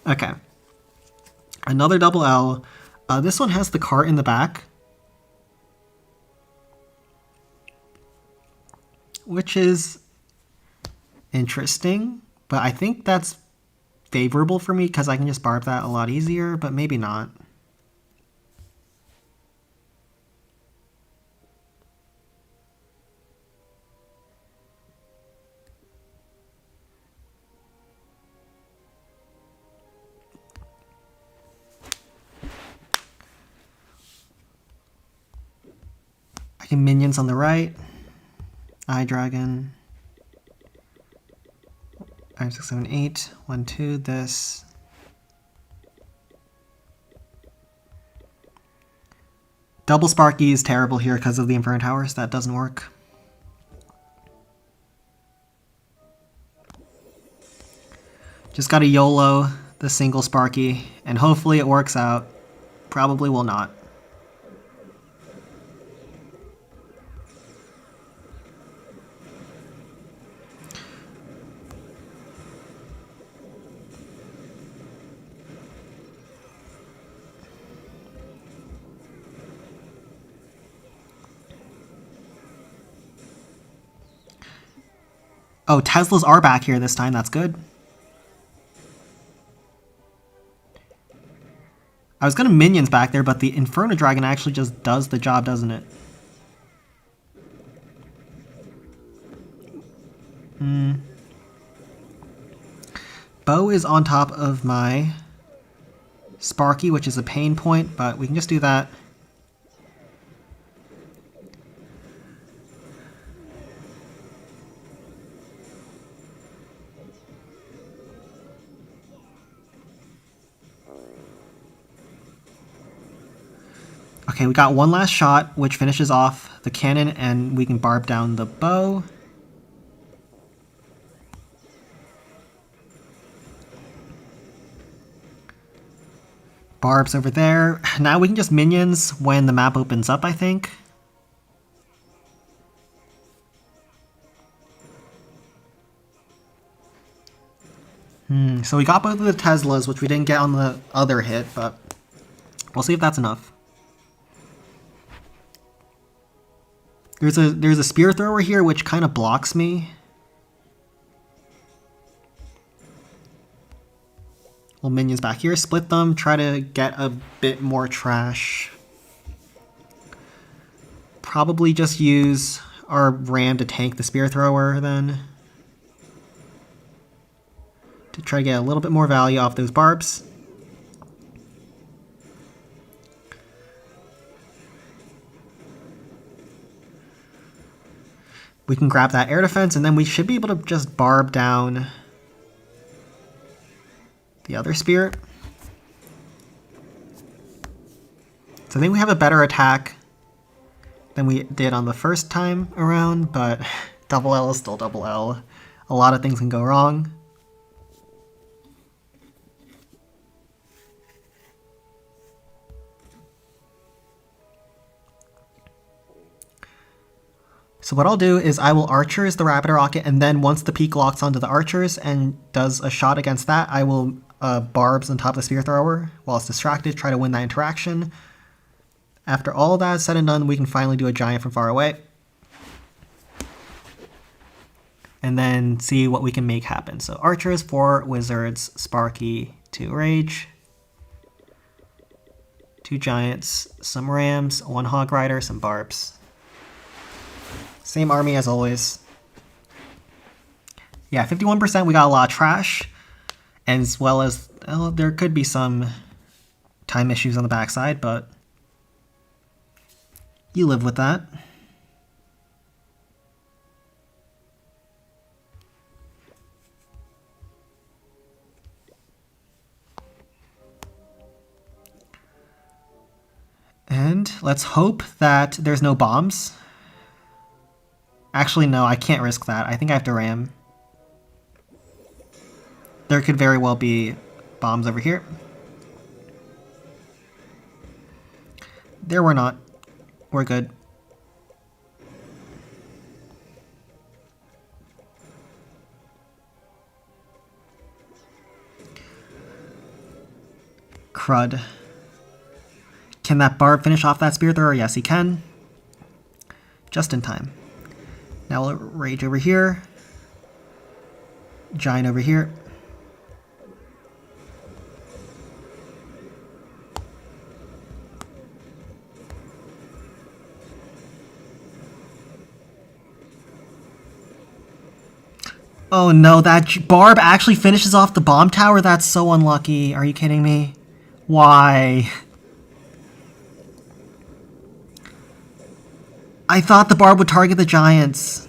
Okay. Another double L. This one has the cart in the back. Which is interesting. But I think that's favorable for me because I can just barb that a lot easier, but maybe not. Minions on the right. Eye Dragon. 5, 6, 7, 8. 1, 2. This. Double Sparky is terrible here because of the Inferno Towers. That doesn't work. Just gotta YOLO the single Sparky, and hopefully it works out. Probably will not. Oh, Teslas are back here this time. That's good. I was gonna minions back there, but the Inferno Dragon actually just does the job, doesn't it? Bow is on top of my Sparky, which is a pain point, but we can just do that. Okay, we got one last shot, which finishes off the cannon, and we can barb down the bow. Barb's over there. Now we can just minions when the map opens up, I think. So we got both of the Teslas, which we didn't get on the other hit, but we'll see if that's enough. There's a spear thrower here, which kind of blocks me. Little minions back here, split them, try to get a bit more trash. Probably just use our ram to tank the spear thrower then. to try to get a little bit more value off those barbs. We can grab that air defense, and then we should be able to just barb down the other spirit. So I think we have a better attack than we did on the first time around, but double L is still double L. A lot of things can go wrong. So what I'll do is I will archers the rapid rocket, and then once the peak locks onto the archers and does a shot against that, I will barbs on top of the spear thrower while it's distracted, try to win that interaction. After all of that is said and done, we can finally do a giant from far away. And then see what we can make happen. So archers, 4 wizards, Sparky, 2 rage, 2 giants, some rams, 1 hog rider, some barbs. Same army as always. Yeah, 51%, we got a lot of trash. As well as, well, there could be some time issues on the backside, but you live with that. And let's hope that there's no bombs. Actually, no, I can't risk that. I think I have to ram. There could very well be bombs over here. There were not. We're good. Crud. Can that Barb finish off that spear thrower? Yes, he can. Just in time. Now we'll rage over here. Giant over here. Oh no, that Barb actually finishes off the bomb tower? That's so unlucky. Are you kidding me? Why? I thought the Barb would target the giants.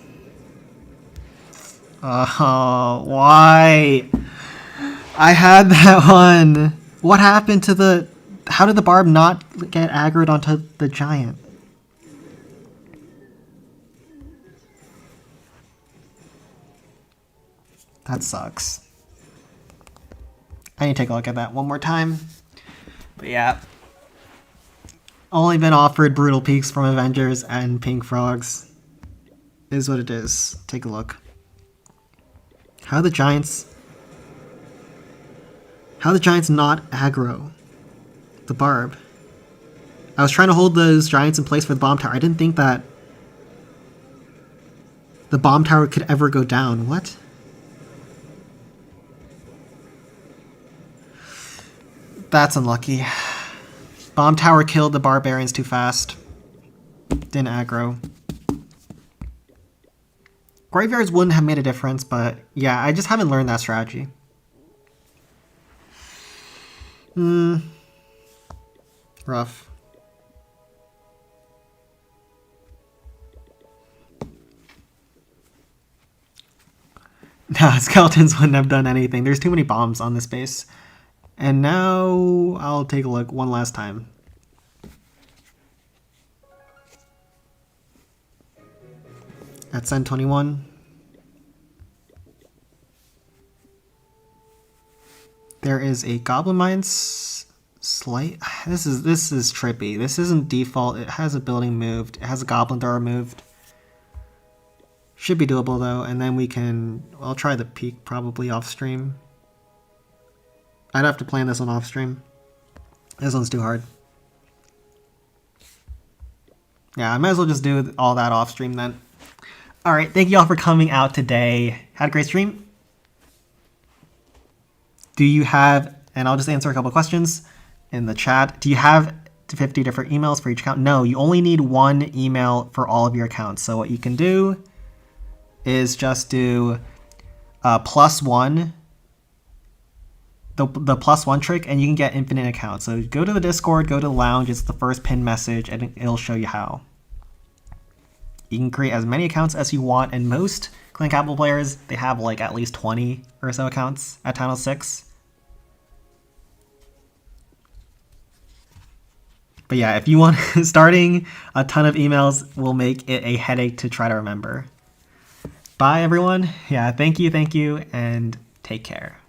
Oh, why? I had that one. What happened to the... How did the Barb not get aggroed onto the giant? That sucks. I need to take a look at that one more time. But yeah. Only been offered Brutal Peaks from Avengers and Pink Frogs. Is what it is. Take a look. How the Giants not aggro the Barb? I was trying to hold those Giants in place for the bomb tower. I didn't think that the bomb tower could ever go down. What? That's unlucky. Bomb tower killed the barbarians too fast. Didn't aggro. Graveyards wouldn't have made a difference, but yeah, I just haven't learned that strategy. Rough. Nah, skeletons wouldn't have done anything. There's too many bombs on this base. And now I'll take a look one last time. At Sen 21. There is a Goblin Mines slight. This is trippy. This isn't default. It has a building moved. It has a Goblin Thrower moved. Should be doable though, and then we can... I'll try the peak probably off stream. I'd have to plan this one off stream. This one's too hard. Yeah, I might as well just do all that off stream then. Alright, thank you all for coming out today. Had a great stream. Do you have, and I'll just answer a couple questions in the chat. Do you have 50 different emails for each account? No, you only need one email for all of your accounts. So what you can do is just do +1 the +1 trick, and you can get infinite accounts. So go to the Discord, go to the lounge, it's the first pinned message, and it'll show you how. You can create as many accounts as you want, and most Clan Capital players, they have like at least 20 or so accounts at Town Hall 6. But yeah, if you want, starting a ton of emails will make it a headache to try to remember. Bye everyone. Yeah, thank you, and take care.